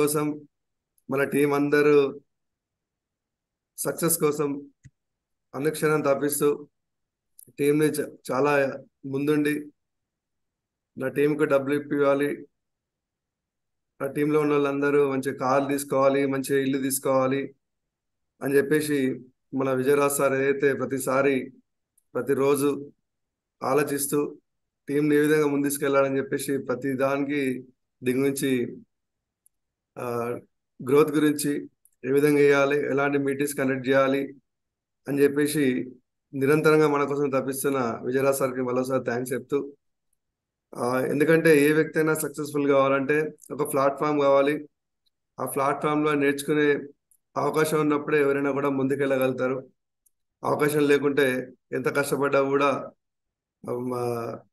కోసం, మన టీం అందరూ సక్సెస్ కోసం అనుక్షణం తప్పిస్తూ టీంని చాలా ముందుండి నా టీంకు డబ్బులు ఇప్పివ్వాలి, నా టీంలో ఉన్న వాళ్ళందరూ మంచి కార్లు తీసుకోవాలి, మంచి ఇల్లు తీసుకోవాలి అని చెప్పేసి మన విజయరాజ్ సార్ ఏదైతే ప్రతిరోజు ఆలోచిస్తూ టీంని ఏ విధంగా ముందుకెళ్ళాలని చెప్పేసి ప్రతి దానికి దీని గురించి గ్రోత్ గురించి ఏ విధంగా చేయాలి, ఎలాంటి మీటింగ్స్ కండక్ట్ చేయాలి అని చెప్పేసి నిరంతరంగా మన కోసం తప్పిస్తున్న విజయరాజ్ సార్కి మరోసారి థ్యాంక్స్ చెప్తూ, ఎందుకంటే ఏ వ్యక్తి అయినా సక్సెస్ఫుల్ కావాలంటే ఒక ప్లాట్ఫామ్ కావాలి. ఆ ప్లాట్ఫామ్లో నేర్చుకునే అవకాశం ఉన్నప్పుడే ఎవరైనా కూడా ముందుకెళ్ళగలుగుతారు. అవకాశం లేకుంటే ఎంత కష్టపడ్డా కూడా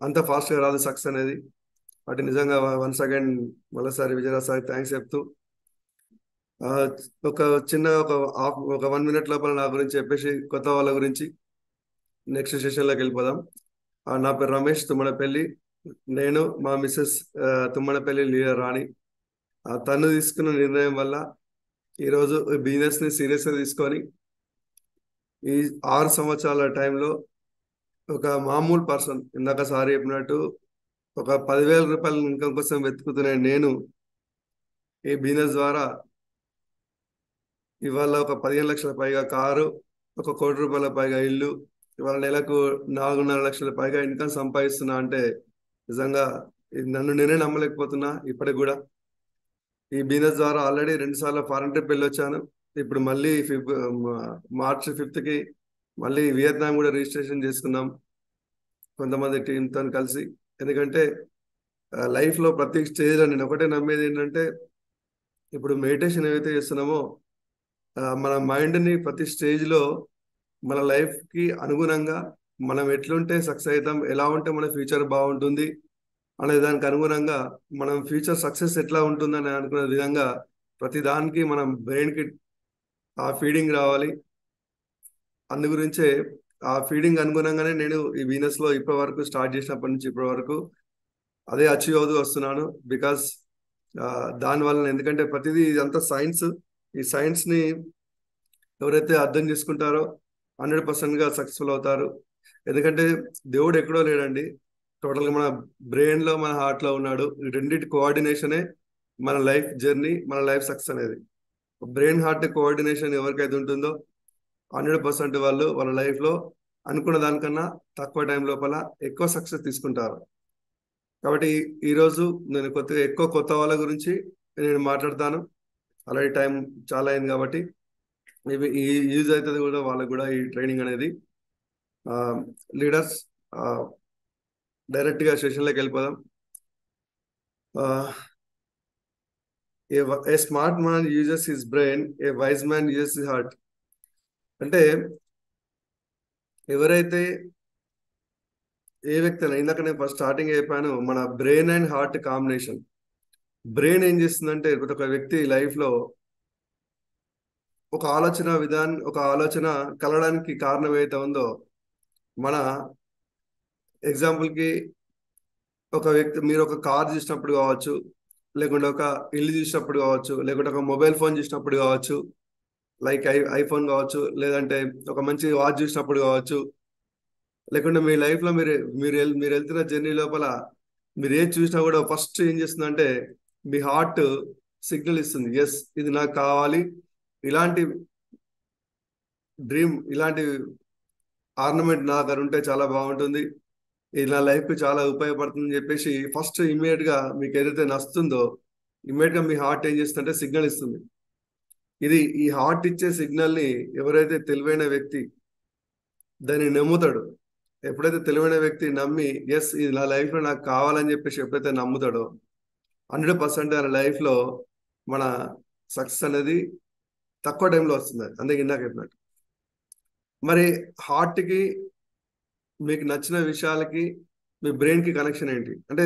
అంత ఫాస్ట్గా రాదు సక్సెస్ అనేది. వాటి నిజంగా వన్స్ అగైన్ మరోసారి విజయరాజ్ సార్ థ్యాంక్స్ చెప్తూ, ఒక చిన్న ఒక 1 minute లోపల నా గురించి చెప్పేసి కొత్త వాళ్ళ గురించి నెక్స్ట్ సెషన్లోకి వెళ్ళిపోదాం. నా పేరు రమేష్ తుమ్మడపల్లి. నేను మా మిస్సెస్ తుమ్మడపల్లి లీలా రాణి. తను తీసుకున్న నిర్ణయం వల్ల ఈరోజు బిజినెస్ని సీరియస్గా తీసుకొని ఈ 6 సంవత్సరాల టైంలో ఒక మామూలు పర్సన్, ఇందాక సార్ చెప్పినట్టు ఒక 10,000 రూపాయల ఇన్కమ్ కోసం వెతుకుతున్న నేను ఈ బిజినెస్ ద్వారా ఇవాళ ఒక 15 లక్షల పైగా కారు, 1 కోటి రూపాయల పైగా ఇల్లు, ఇవాళ నెలకు 4.5 లక్షల పైగా ఇన్కమ్ సంపాదిస్తున్నా అంటే నిజంగా నన్ను నేనే నమ్మలేకపోతున్నా. ఇప్పటికి కూడా ఈ బిజినెస్ ద్వారా ఆల్రెడీ 2 సార్లు ఫారెన్ ట్రిప్ వెళ్ళొచ్చాను. ఇప్పుడు మళ్ళీ మార్చ్ 5th మళ్ళీ వియత్నాం కూడా రిజిస్ట్రేషన్ చేసుకున్నాం కొంతమంది టీంతో కలిసి. ఎందుకంటే లైఫ్లో ప్రతి స్టేజ్లో నేను ఒకటే నమ్మేది ఏంటంటే, ఇప్పుడు మెడిటేషన్ ఏవైతే చేస్తున్నామో మన మైండ్ని ప్రతి స్టేజ్లో మన లైఫ్కి అనుగుణంగా మనం ఎట్లుంటే సక్సెస్ అవుతాం, ఎలా ఉంటే మన ఫ్యూచర్ బాగుంటుంది అనే దానికి అనుగుణంగా మనం ఫ్యూచర్ సక్సెస్ ఎట్లా ఉంటుందని అనుకునే విధంగా ప్రతి దానికి మనం బ్రెయిన్కి ఆ ఫీడింగ్ రావాలి. అందు గురించే ఆ ఫీడింగ్ అనుగుణంగానే నేను ఈ బిజినెస్లో ఇప్పటి వరకు స్టార్ట్ చేసినప్పటి నుంచి ఇప్పటి వరకు అదే అచీవ్ అవుతూ వస్తున్నాను. బికాస్ దానివల్ల, ఎందుకంటే ప్రతిదీ ఇదంతా సైన్స్. ఈ సైన్స్ని ఎవరైతే అర్థం చేసుకుంటారో 100%గా సక్సెస్ఫుల్ అవుతారు. ఎందుకంటే దేవుడు ఎక్కడో లేడండి, టోటల్గా మన బ్రెయిన్లో, మన హార్ట్లో ఉన్నాడు. ఈ రెండింటి కోఆర్డినేషనే మన లైఫ్ జర్నీ, మన లైఫ్ సక్సెస్ అనేది. బ్రెయిన్ హార్ట్ కోఆర్డినేషన్ ఎవరికైతే ఉంటుందో 100% వాళ్ళు వాళ్ళ లైఫ్లో అనుకున్న దానికన్నా తక్కువ టైం లోపల ఎక్కువ సక్సెస్ తీసుకుంటారు. కాబట్టి ఈరోజు నేను కొత్త వాళ్ళ గురించి నేను మాట్లాడతాను. ఆల్రెడీ టైం చాలా అయింది కాబట్టి ఇవి యూజ్ అవుతుంది కూడా వాళ్ళకు కూడా ఈ ట్రైనింగ్ అనేది. లీడర్స్, డైరెక్ట్గా సెషన్లోకి వెళ్ళిపోదాం. A smart man uses his brain, a wise man uses his heart. అంటే ఎవరైతే ఏ వ్యక్తి అయినా, ఇందాక నేను ఫస్ట్ స్టార్టింగ్ చెప్పాను, మన brain and heart combination. Brain ఏం చేస్తుందంటే ప్రతి ఒక్క వ్యక్తి లైఫ్లో ఒక ఆలోచన కలగడానికి కారణం ఏదైతే ఉందో, మన ఎగ్జాంపుల్కి ఒక వ్యక్తి, మీరు ఒక కార్ చూసినప్పుడు కావచ్చు, లేకుంటే ఒక ఇల్లు చూసినప్పుడు కావచ్చు, లేకుంటే ఒక మొబైల్ ఫోన్ చూసినప్పుడు కావచ్చు, లైక్ ఐఫోన్ కావచ్చు, లేదంటే ఒక మంచి వాచ్ చూసినప్పుడు కావచ్చు, లేకుంటే మీ లైఫ్లో మీరు వెళ్తున్న జర్నీ లోపల మీరు ఏది చూసినా కూడా ఫస్ట్ ఏం చేస్తుందంటే మీ హార్ట్ సిగ్నల్ ఇస్తుంది, ఎస్ ఇది నాకు కావాలి, ఇలాంటి డ్రీమ్, ఇలాంటి ఆర్నమెంట్ నా దగ్గర ఉంటే చాలా బాగుంటుంది, ఇది నా లైఫ్కి చాలా ఉపయోగపడుతుంది అని చెప్పేసి ఫస్ట్ ఇమ్మీడియట్గా మీకు ఏదైతే నచ్చుతుందో ఇమ్మీడియట్గా మీ హార్ట్ ఏం చేస్తుందంటే సిగ్నల్ ఇస్తుంది. ఈ హార్ట్ ఇచ్చే సిగ్నల్ని ఎవరైతే తెలివైన వ్యక్తి దాన్ని నమ్ముతాడు, ఎప్పుడైతే తెలివైన వ్యక్తి నమ్మి ఎస్ ఇది నా లైఫ్లో నాకు కావాలని చెప్పేసి ఎప్పుడైతే నమ్ముతాడో 100% ఆయన లైఫ్లో మన సక్సెస్ అనేది తక్కువ టైంలో వస్తుంది. అందుకే ఇందాక చెప్పినట్టు. మరి హార్ట్కి, మీకు నచ్చిన విషయాలకి మీ బ్రెయిన్కి కనెక్షన్ ఏంటి అంటే,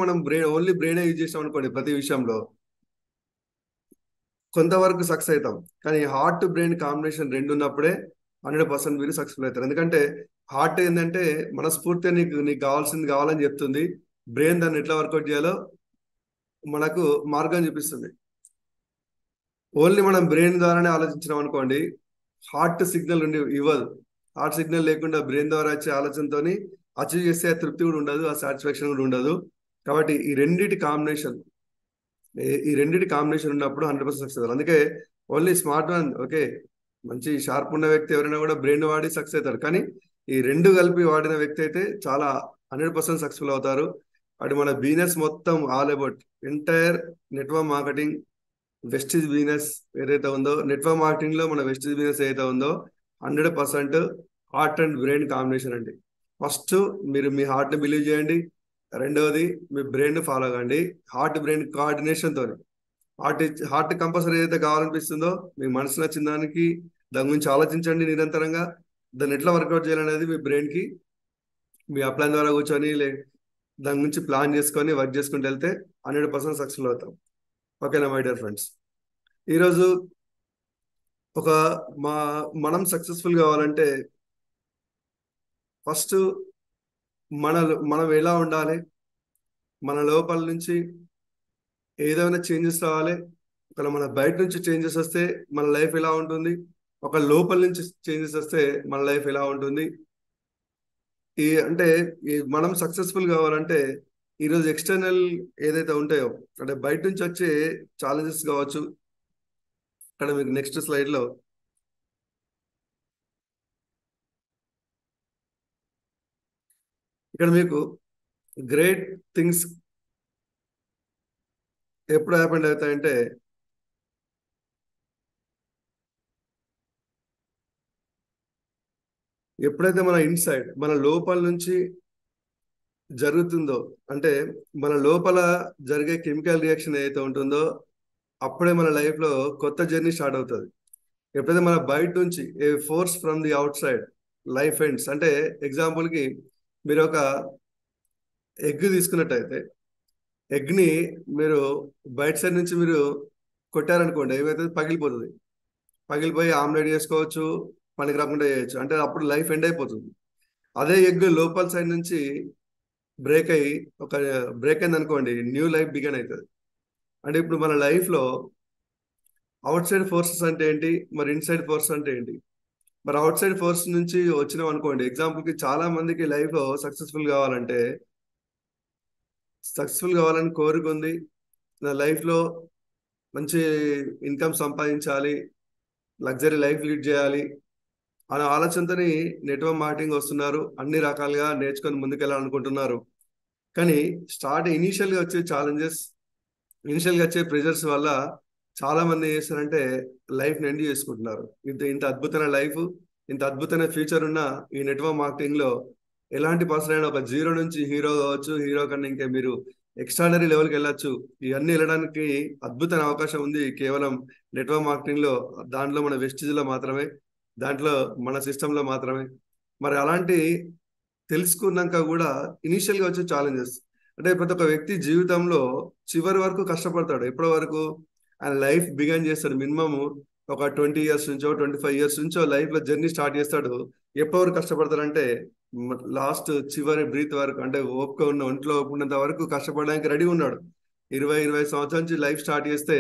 మనం బ్రెయిన్ యూజ్ చేసాం అనుకోండి ప్రతి విషయంలో కొంతవరకు సక్సెస్ అవుతాం. కానీ హార్ట్ బ్రెయిన్ కాంబినేషన్ 2 ఉన్నప్పుడే 100% మీరు సక్సెస్ఫుల్ అవుతారు. ఎందుకంటే హార్ట్ ఏంటంటే మనస్ఫూర్తిగా నీకు కావాల్సింది కావాలని చెప్తుంది, బ్రెయిన్ దాన్ని ఎట్లా వర్కౌట్ చేయాలో మనకు మార్గం చూపిస్తుంది. ఓన్లీ మనం బ్రెయిన్ ద్వారానే ఆలోచించినాం అనుకోండి, హార్ట్ సిగ్నల్ ఇవ్వదు. హార్ట్ సిగ్నల్ లేకుండా బ్రెయిన్ ద్వారా వచ్చే ఆలోచనతోని అచీవ్ చేస్తే ఆ తృప్తి కూడా ఉండదు, ఆ సాటిస్ఫాక్షన్ కూడా ఉండదు. కాబట్టి ఈ రెండిటి కాంబినేషన్ ఉన్నప్పుడు 100% సక్సెస్. అందుకే ఓన్లీ స్మార్ట్ వన్ ఓకే, మంచి షార్ప్ ఉన్న వ్యక్తి ఎవరైనా కూడా బ్రెయిన్ వాడి సక్సెస్ అవుతారు. కానీ ఈ రెండు కలిపి వాడిన వ్యక్తి అయితే చాలా 100% సక్సెస్ఫుల్ అవుతారు. అటు మన బిజినెస్ మొత్తం all about entire network marketing, Vestige business ఏదైతే ఉందో, నెట్వర్క్ మార్కెటింగ్ లో మన వెస్టీజ్ బిజినెస్ ఏదైతే ఉందో 100% హార్ట్ అండ్ బ్రెయిన్ కాంబినేషన్ అండి. ఫస్ట్ మీరు మీ హార్ట్ ని బిలీవ్ చేయండి, రెండవది మీ బ్రెయిన్ ఫాలో కండి. హార్ట్ బ్రెయిన్ కోఆర్డినేషన్ తోని హార్ట్ హార్ట్ కంపల్సరీ ఏదైతే కావాలనిపిస్తుందో మీ మనసు నచ్చిన దానికి దాని గురించి ఆలోచించండి నిరంతరంగా. దాన్ని ఎట్లా వర్కౌట్ చేయాలనేది మీ బ్రెయిన్ కి మీ అప్లైన్ ద్వారా కూర్చొని దాని గురించి ప్లాన్ చేసుకొని వర్క్ చేసుకుంటూ వెళ్తే 100% సక్సెస్ఫుల్ అవుతాం. ఓకేనా మై డియర్ ఫ్రెండ్స్? ఈరోజు ఒక మా మనం సక్సెస్ఫుల్ కావాలంటే ఫస్ట్ మన మనం ఎలా ఉండాలి, మన లోపల నుంచి ఏదైనా చేంజెస్ రావాలి. ఒకవేళ మన బయట నుంచి చేంజెస్ వస్తే మన లైఫ్ ఎలా ఉంటుంది, ఒక లోపల నుంచి చేంజెస్ వస్తే మన లైఫ్ ఎలా ఉంటుంది. అంటే మనం సక్సెస్ఫుల్ కావాలంటే ఈరోజు ఎక్స్టర్నల్ ఏదైతే ఉంటాయో, అంటే బయట నుంచి వచ్చే ఛాలెంజెస్ కావచ్చు. ఇక్కడ మీకు నెక్స్ట్ స్లైడ్ లో ఇక్కడ మీకు గ్రేట్ థింగ్స్ ఎప్పుడు హ్యాపెండ్ అవుతాయంటే, ఎప్పుడైతే మన ఇన్సైడ్ మన లోపల నుంచి జరుగుతుందో, అంటే మన లోపల జరిగే కెమికల్ రియాక్షన్ ఏదైతే ఉంటుందో అప్పుడే మన లైఫ్ లో కొత్త జర్నీ స్టార్ట్ అవుతుంది. ఎప్పుడైతే మన బయట నుంచి a force from the outside life ends, అంటే ఎగ్జాంపుల్ కి మీరు ఒక ఎగ్ తీసుకున్నట్టయితే ఎగ్ ని మీరు బయట సైడ్ నుంచి మీరు కొట్టారనుకోండి, ఏమైతుంది, పగిలిపోతుంది. పగిలిపోయి ఆమ్లెట్ చేసుకోవచ్చు, పనికి రాకుండా చేయొచ్చు, అంటే అప్పుడు లైఫ్ ఎండ్ అయిపోతుంది. అదే ఎగ్ లోపల సైడ్ నుంచి బ్రేక్ అయ్యి ఒక బ్రేక్ అయింది అనుకోండి, న్యూ లైఫ్ బిగిన్ అవుతుంది. అంటే ఇప్పుడు మన లైఫ్ లో అవుట్ సైడ్ ఫోర్సెస్ అంటే ఏంటి, మరి ఇన్సైడ్ ఫోర్స్ అంటే ఏంటి? మరి అవుట్ సైడ్ ఫోర్స్ నుంచి వచ్చినాం అనుకోండి, ఎగ్జాంపుల్ కి చాలా మందికి లైఫ్ లో సక్సెస్ఫుల్ కావాలని కోరుకుంది. నా లైఫ్ లో మంచి ఇన్కమ్ సంపాదించాలి, లగ్జరీ లైఫ్ లీడ్ చేయాలి అనే ఆలోచనతోని నెట్వర్క్ మార్కెటింగ్ వస్తున్నారు, అన్ని రకాలుగా నేర్చుకొని ముందుకెళ్ళాలనుకుంటున్నారు. కానీ ఇనీషియల్ గా వచ్చే ఛాలెంజెస్, ఇనిషియల్ గా వచ్చే ప్రెజర్స్ వల్ల చాలా మంది ఏం చేస్తారంటే లైఫ్ ని ఎండ్ చేసుకుంటున్నారు. ఇంత ఇంత అద్భుతమైన లైఫ్, ఇంత అద్భుతమైన ఫ్యూచర్ ఉన్న ఈ నెట్వర్క్ మార్కెటింగ్ లో ఎలాంటి పర్సన్ అయినా ఒక జీరో నుంచి హీరో కావచ్చు, హీరో కన్నా ఇంకా మీరు ఎక్స్ట్రాడనరీ లెవెల్కి వెళ్ళొచ్చు. ఇవన్నీ వెళ్ళడానికి అద్భుతమైన అవకాశం ఉంది కేవలం నెట్వర్క్ మార్కెటింగ్ లో. దాంట్లో మన వెస్టిజ్ లో మాత్రమే, దాంట్లో మన సిస్టమ్ లో మాత్రమే. మరి అలాంటి తెలుసుకున్నాక కూడా ఇనిషియల్ గా వచ్చే ఛాలెంజెస్, అంటే ప్రతి ఒక్క వ్యక్తి జీవితంలో చివరి వరకు కష్టపడతాడు. ఎప్పటి వరకు ఆయన లైఫ్ బిగాన్ చేస్తాడు, మినిమం ఒక 20 years నుంచో 25 years నుంచో లైఫ్ లో జర్నీ స్టార్ట్ చేస్తాడు. ఎప్పటి వరకు కష్టపడతాడంటే లాస్ట్ చివరి బ్రీత్ వరకు, అంటే ఓపిక ఉన్న ఒంట్లో ఉన్నంత వరకు కష్టపడడానికి రెడీ ఉన్నాడు. 20 సంవత్సరాల నుంచి లైఫ్ స్టార్ట్ చేస్తే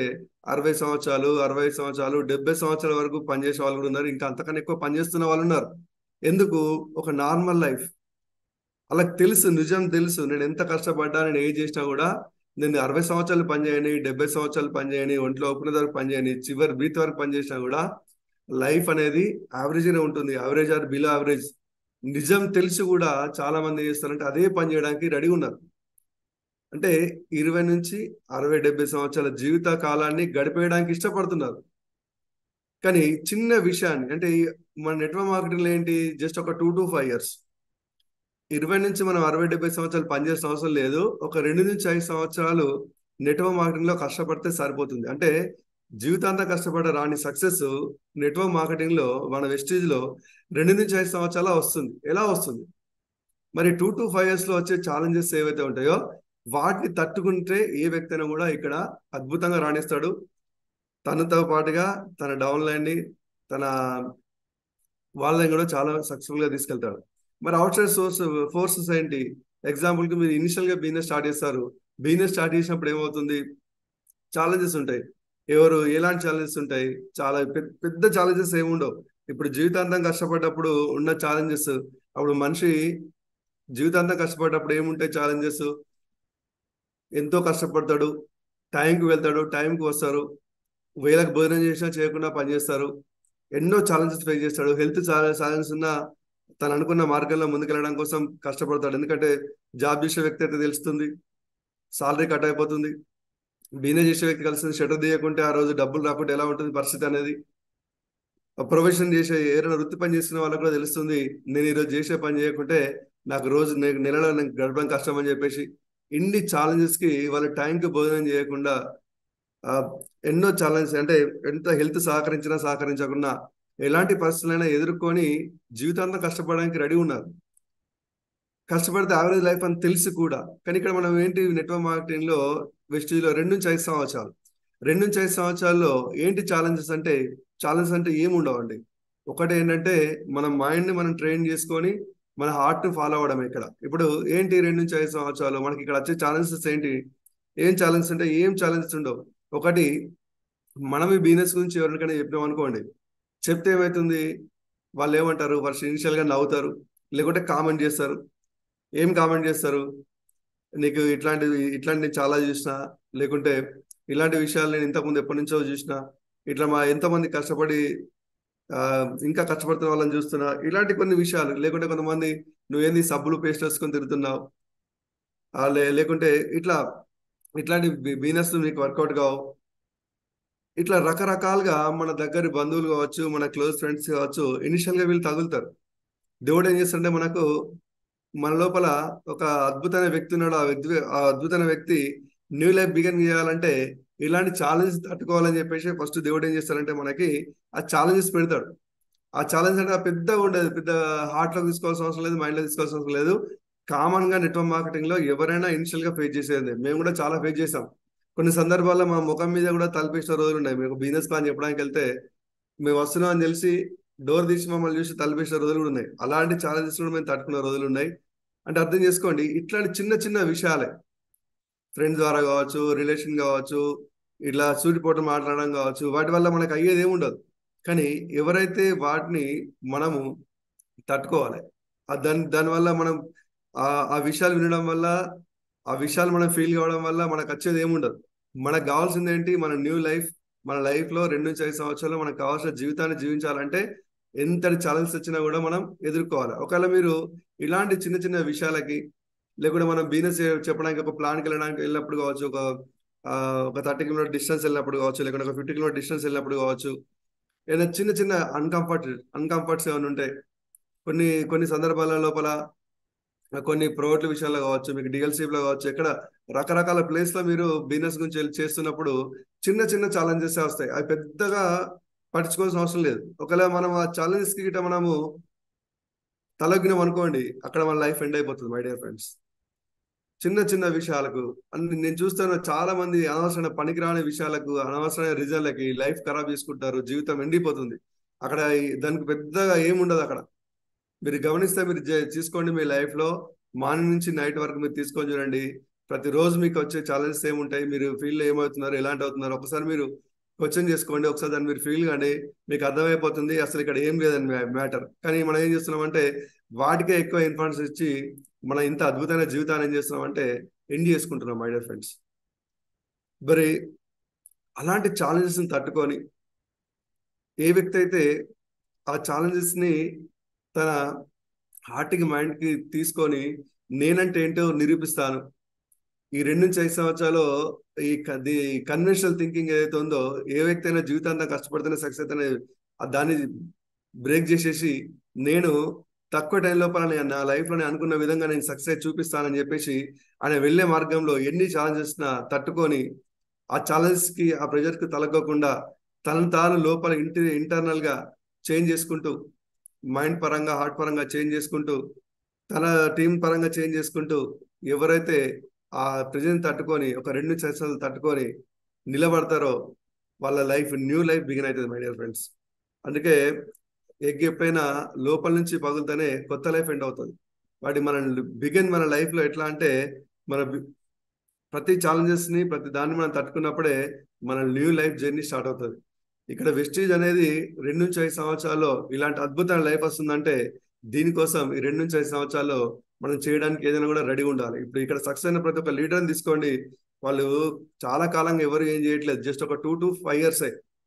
60 సంవత్సరాలు, 65 సంవత్సరాలు, 70 సంవత్సరాల వరకు పనిచేసే వాళ్ళు కూడా ఉన్నారు. ఇంకా అంతకన్నా ఎక్కువ పనిచేస్తున్న వాళ్ళు ఉన్నారు. ఎందుకు? ఒక నార్మల్ లైఫ్. అలా తెలుసు, నిజం తెలుసు, నేను ఎంత కష్టపడ్డా, నేను ఏం చేసినా కూడా నేను 60 సంవత్సరాలు పనిచేయని, 70 సంవత్సరాలు పనిచేయని, ఒంట్లో ఒప్పుకునే వరకు పనిచేయని, చివరి బ్రీత్ వరకు పనిచేసినా కూడా లైఫ్ అనేది యావరేజ్ గానే ఉంటుంది, యావరేజ్ ఆర్ బిలో యావరేజ్. నిజం తెలిసి కూడా చాలా మంది ఏం చేస్తారంటే అదే పని చేయడానికి రెడీ ఉన్నారు. అంటే 20 నుంచి 60, 70 సంవత్సరాల జీవిత కాలాన్ని గడిపేయడానికి ఇష్టపడుతున్నారు. కానీ చిన్న విషయాన్ని, అంటే మన నెట్వర్క్ మార్కెటింగ్ లో ఏంటి, జస్ట్ ఒక 2 to 5 years, 20 నుంచి మనం 60, 70 సంవత్సరాలు పనిచేసిన అవసరం లేదు. ఒక 2 నుంచి 5 సంవత్సరాలు నెట్వర్క్ మార్కెటింగ్ లో కష్టపడితే సరిపోతుంది. అంటే జీవితాంతం కష్టపడ్డ రాని సక్సెస్ నెట్వర్క్ మార్కెటింగ్ లో మన వెస్టీజ్ లో 2 నుంచి 5 సంవత్సరాల వస్తుంది. ఎలా వస్తుంది? మరి 2 to 5 years లో వచ్చే ఛాలెంజెస్ ఏవైతే ఉంటాయో వాటిని తట్టుకుంటే ఏ వ్యక్తి అయినా కూడా ఇక్కడ అద్భుతంగా రాణిస్తాడు. తనతో పాటుగా తన డౌన్ లైన్ ని, తన వాళ్ళని కూడా చాలా సక్సెస్ఫుల్ గా తీసుకెళ్తాడు. మరి అవుట్ సైడ్ ఫోర్సెస్ ఏంటి? ఎగ్జాంపుల్ కి మీరు ఇనిషియల్ గా బిజినెస్ స్టార్ట్ చేస్తారు. బిజినెస్ స్టార్ట్ చేసినప్పుడు ఏమవుతుంది, ఛాలెంజెస్ ఉంటాయి. ఎవరు ఎలాంటి ఛాలెంజెస్ ఉంటాయి? చాలా పెద్ద ఛాలెంజెస్ ఏమి ఉండవు. ఇప్పుడు జీవితాంతం కష్టపడ్డప్పుడు ఉన్న ఛాలెంజెస్, అప్పుడు మనిషి జీవితాంతం కష్టపడ్డప్పుడు ఏముంటాయి ఛాలెంజెస్? ఎంతో కష్టపడతాడు, టైంకి వెళ్తాడు, టైంకి వస్తారు, వేళకు భోజనం చేసినా చేయకుండా పనిచేస్తారు, ఎన్నో ఛాలెంజెస్ ఫేస్ చేస్తాడు. హెల్త్ ఛాలెంజెస్ ఉన్న తను అనుకున్న మార్గంలో ముందుకెళ్ళడం కోసం కష్టపడతాడు. ఎందుకంటే జాబ్ చేసే వ్యక్తి అయితే తెలుస్తుంది, సాలరీ కట్ అయిపోతుంది. బిజినెస్ చేసే వ్యక్తి కలిసి షటర్ తీయకుంటే ఆ రోజు డబ్బులు రాకుంటే ఎలా ఉంటుంది పరిస్థితి అనేది. ప్రొఫెషన్ చేసే ఏదైనా వృత్తి పని చేస్తున్న వాళ్ళకు కూడా తెలుస్తుంది, నేను ఈరోజు చేసే పని చేయకుంటే నాకు రోజు నెలలో నేను గడపడం కష్టం అని చెప్పేసి. ఇన్ని ఛాలెంజెస్ కి వాళ్ళ టైంకి భోజనం చేయకుండా ఆ, ఎన్నో ఛాలెంజెస్ అంటే ఎంత హెల్త్ సహకరించినా సహకరించకుండా ఎలాంటి పరిస్థితులైనా ఎదుర్కొని జీవితాంతం కష్టపడడానికి రెడీ ఉన్నారు. కష్టపడితే యావరేజ్ లైఫ్ అని తెలిసి కూడా. కానీ ఇక్కడ మనం ఏంటి, నెట్వర్క్ మార్కెటింగ్ లో వెస్టీజ్ లో 2 నుంచి 5 సంవత్సరాలు, 2 నుంచి 5 సంవత్సరాల్లో ఏంటి ఛాలెంజెస్ అంటే, ఛాలెంజెస్ అంటే ఏమి ఉండవండి. ఒకటి ఏంటంటే మన మైండ్ ని మనం ట్రైన్ చేసుకొని మన హార్ట్ ని ఫాలో అవ్వడం. ఇక్కడ ఇప్పుడు ఏంటి 2 నుంచి 5 సంవత్సరాలు మనకి ఇక్కడ వచ్చే ఛాలెంజెస్ ఏంటి? ఏం ఛాలెంజెస్ అంటే ఏం ఛాలెంజెస్ ఉండవు. ఒకటి, మనం ఈ బిజినెస్ గురించి ఎవరికైనా చెప్పినాం అనుకోండి, చెప్తే ఏమవుతుంది, వాళ్ళు ఏమంటారు, ఫస్ట్ ఇనిషియల్ గా నవ్వుతారు, లేకుంటే కామెంట్ చేస్తారు. ఏం కామెంట్ చేస్తారు? నీకు ఇట్లాంటి నేను చాలా చూసిన, లేకుంటే ఇలాంటి విషయాలు నేను ఇంతకుముందు ఎప్పటి నుంచో చూసిన, ఇట్లా మా ఎంతమంది కష్టపడి ఆ, ఇంకా కష్టపడుతున్న వాళ్ళని చూస్తున్నా, ఇలాంటి కొన్ని విషయాలు. లేకుంటే కొంతమంది నువ్వేంది సబ్బులు పేస్ట్ వేసుకొని తిరుగుతున్నావు, లేకుంటే ఇట్లా ఇట్లాంటి బిజినెస్ మీకు వర్కౌట్ కావు. ఇట్లా రకరకాలుగా మన దగ్గర బంధువులు కావచ్చు, మన క్లోజ్ ఫ్రెండ్స్ కావచ్చు, ఇనిషియల్ గా వీళ్ళు తగులుతారు. దేవుడు ఏం చేస్తుంటే మనకు మన లోపల ఒక అద్భుతమైన వ్యక్తి ఉన్నాడు. ఆ అద్భుతమైన వ్యక్తి న్యూ లైఫ్ బిగిన్ చేయాలంటే ఇలాంటి ఛాలెంజ్ తట్టుకోవాలని చెప్పేసి ఫస్ట్ దేవుడు ఏం చేస్తారంటే మనకి ఆ ఛాలెంజెస్ పెడతాడు. ఆ ఛాలెంజ్ అంటే పెద్దగా ఉండదు, పెద్ద హార్ట్ లో తీసుకోవాల్సిన అవసరం లేదు, మైండ్ లో తీసుకోవాల్సిన అవసరం లేదు. కామన్ గా నెట్వర్క్ మార్కెటింగ్ లో ఎవరైనా ఇనిషియల్ గా ఫేస్ చేసేది. మేము కూడా చాలా ఫేస్ చేసాం. కొన్ని సందర్భాల్లో మా ముఖం మీద కూడా తలపేసిన రోజులు ఉన్నాయి. మీకు బిజినెస్ ప్లాన్ చెప్పడానికి వెళ్తే మేము వస్తున్నాం అని తెలిసి డోర్ తీసి మమ్మల్ని చూసి తలపేసిన రోజులు కూడా ఉన్నాయి. అలాంటి ఛాలెంజెస్ కూడా మేము తట్టుకున్న రోజులు ఉన్నాయి. అంటే అర్థం చేసుకోండి, ఇట్లాంటి చిన్న చిన్న విషయాలే, ఫ్రెండ్స్ ద్వారా కావచ్చు, రిలేషన్ కావచ్చు, ఇట్లా సూటిపోటు మాట్లాడడం కావచ్చు, వాటి వల్ల మనకు అయ్యేది ఏముండదు. కానీ ఎవరైతే వాటిని మనము తట్టుకోవాలి, దానివల్ల మనం ఆ ఆ విషయాలు వినడం వల్ల, ఆ విషయాలు మనం ఫీల్ కావడం వల్ల మనకు వచ్చేది ఏముండదు. మనకు కావాల్సింది ఏంటి? మన న్యూ లైఫ్. మన లైఫ్ లో 2 నుంచి 5 సంవత్సరాలు మనకు కావాల్సిన జీవితాన్ని జీవించాలంటే ఎంతటి ఛాలెంజ్ వచ్చినా కూడా మనం ఎదుర్కోవాలి. ఒకవేళ మీరు ఇలాంటి చిన్న చిన్న విషయాలకి, లేకుంటే మనం బిజినెస్ చెప్పడానికి ఒక ప్లాన్కి వెళ్ళినప్పుడు కావచ్చు, ఆ, ఒక 30 కిలోమీటర్ డిస్టెన్స్ వెళ్ళినప్పుడు కావచ్చు, లేకుంటే ఒక 50 కిలోమీటర్ డిస్టెన్స్ వెళ్ళినప్పుడు కావచ్చు, ఏదైనా చిన్న చిన్న అన్కంఫర్ట్స్ ఏమైనా ఉంటాయి. కొన్ని కొన్ని సందర్భాల లోపల కొన్ని ప్రైవేట్ విషయాల్లో కావచ్చు, మీకు డీఎల్సీలో కావచ్చు, ఎక్కడ రకరకాల ప్లేస్ లో మీరు బిజినెస్ గురించి చేస్తున్నప్పుడు చిన్న చిన్న ఛాలెంజెస్ వస్తాయి. అవి పెద్దగా పట్టించుకోవాల్సిన అవసరం లేదు. ఒకవేళ మనం ఆ ఛాలెంజెస్ కి గిట్ట మనము తలగ్నం అనుకోండి, అక్కడ మన లైఫ్ ఎండ్ అయిపోతుంది మై డియర్ ఫ్రెండ్స్. చిన్న చిన్న విషయాలకు నేను చూస్తాను, చాలా మంది అనవసరమైన పనికిరాని విషయాలకు, అనవసరమైన రీజన్లకి లైఫ్ ఖరాబ్ చేసుకుంటారు, జీవితం ఎండిపోతుంది. అక్కడ దానికి పెద్దగా ఏముండదు. అక్కడ మీరు గమనిస్తే మీరు తీసుకోండి మీ లైఫ్ లో, మార్నింగ్ నుంచి నైట్ వరకు మీరు తీసుకొని చూడండి. ప్రతిరోజు మీకు వచ్చే ఛాలెంజెస్ ఏముంటాయి, మీరు ఫీల్డ్ లో ఏమవుతున్నారు, ఎలాంటి అవుతున్నారు, ఒకసారి మీరు క్వశ్చన్ చేసుకోండి. ఒకసారి దాన్ని మీరు ఫీల్ కానీ మీకు అర్థమైపోతుంది అసలు ఇక్కడ ఏం లేదని మ్యాటర్. కానీ మనం ఏం చేస్తున్నామంటే వాటికే ఎక్కువ ఇంపార్టెన్స్ ఇచ్చి మనం ఇంత అద్భుతమైన జీవితాన్ని ఏం చేస్తున్నామంటే ఎండ్ చేసుకుంటున్నాం మై డియర్ ఫ్రెండ్స్. మరి అలాంటి ఛాలెంజెస్ ని తట్టుకొని ఏ వ్యక్తి అయితే ఆ ఛాలెంజెస్ ని తన హార్ట్ కి మైండ్ కి తీసుకొని నేనంటే ఏంటో నిరూపిస్తాను, ఈ 2 నుంచి 5 సంవత్సరాలు ఈ కన్వెన్షనల్ థింకింగ్ ఏదైతే ఉందో, ఏ వ్యక్తి అయినా జీవితాంతం కష్టపడితేనే సక్సెస్ అనే దాన్ని బ్రేక్ చేసేసి నేను తక్కువ టైం లోపల నా లైఫ్ లో నేను అనుకున్న విధంగా నేను సక్సెస్ చూపిస్తానని చెప్పేసి ఆయన వెళ్ళే మార్గంలో ఎన్ని ఛాలెంజెస్ తట్టుకొని ఆ ఛాలెంజ్ కి, ఆ ప్రెషర్ కి తలగకుండా తనను తాను లోపల ఇంటర్నల్ గా చేంజ్ చేసుకుంటూ, మైండ్ పరంగా హార్ట్ పరంగా చేంజ్ చేసుకుంటూ, తన టీం పరంగా చేంజ్ చేసుకుంటూ, ఎవరైతే ఆ ప్రెజెంట్ తట్టుకొని ఒక 2 సంవత్సరాలు తట్టుకొని నిలబడతారో వాళ్ళ లైఫ్ న్యూ లైఫ్ బిగిన్ అవుతుంది మై డియర్ ఫ్రెండ్స్. అందుకే ఎగ్ ఎప్పుడైనా లోపల నుంచి పగులుతూనే కొత్త లైఫ్ ఎండ్ అవుతుంది. వాటి మన లైఫ్ లో ఎట్లా అంటే మన ప్రతి ఛాలెంజెస్ ని ప్రతి దాన్ని మనం తట్టుకున్నప్పుడే మన న్యూ లైఫ్ జర్నీ స్టార్ట్ అవుతుంది. ఇక్కడ వెస్టీజ్ అనేది 2 నుంచి 5 సంవత్సరాల్లో ఇలాంటి అద్భుతమైన లైఫ్ వస్తుందంటే దీనికోసం ఈ 2 నుంచి 5 సంవత్సరాల్లో మనం చేయడానికి ఏదైనా కూడా రెడీ ఉండాలి. ఇప్పుడు ఇక్కడ సక్సెస్ అయిన ప్రతి ఒక్క లీడర్ని తీసుకోండి, వాళ్ళు చాలా కాలంగా ఎవరు ఏం చేయట్లేదు, జస్ట్ ఒక 2 to 5 years.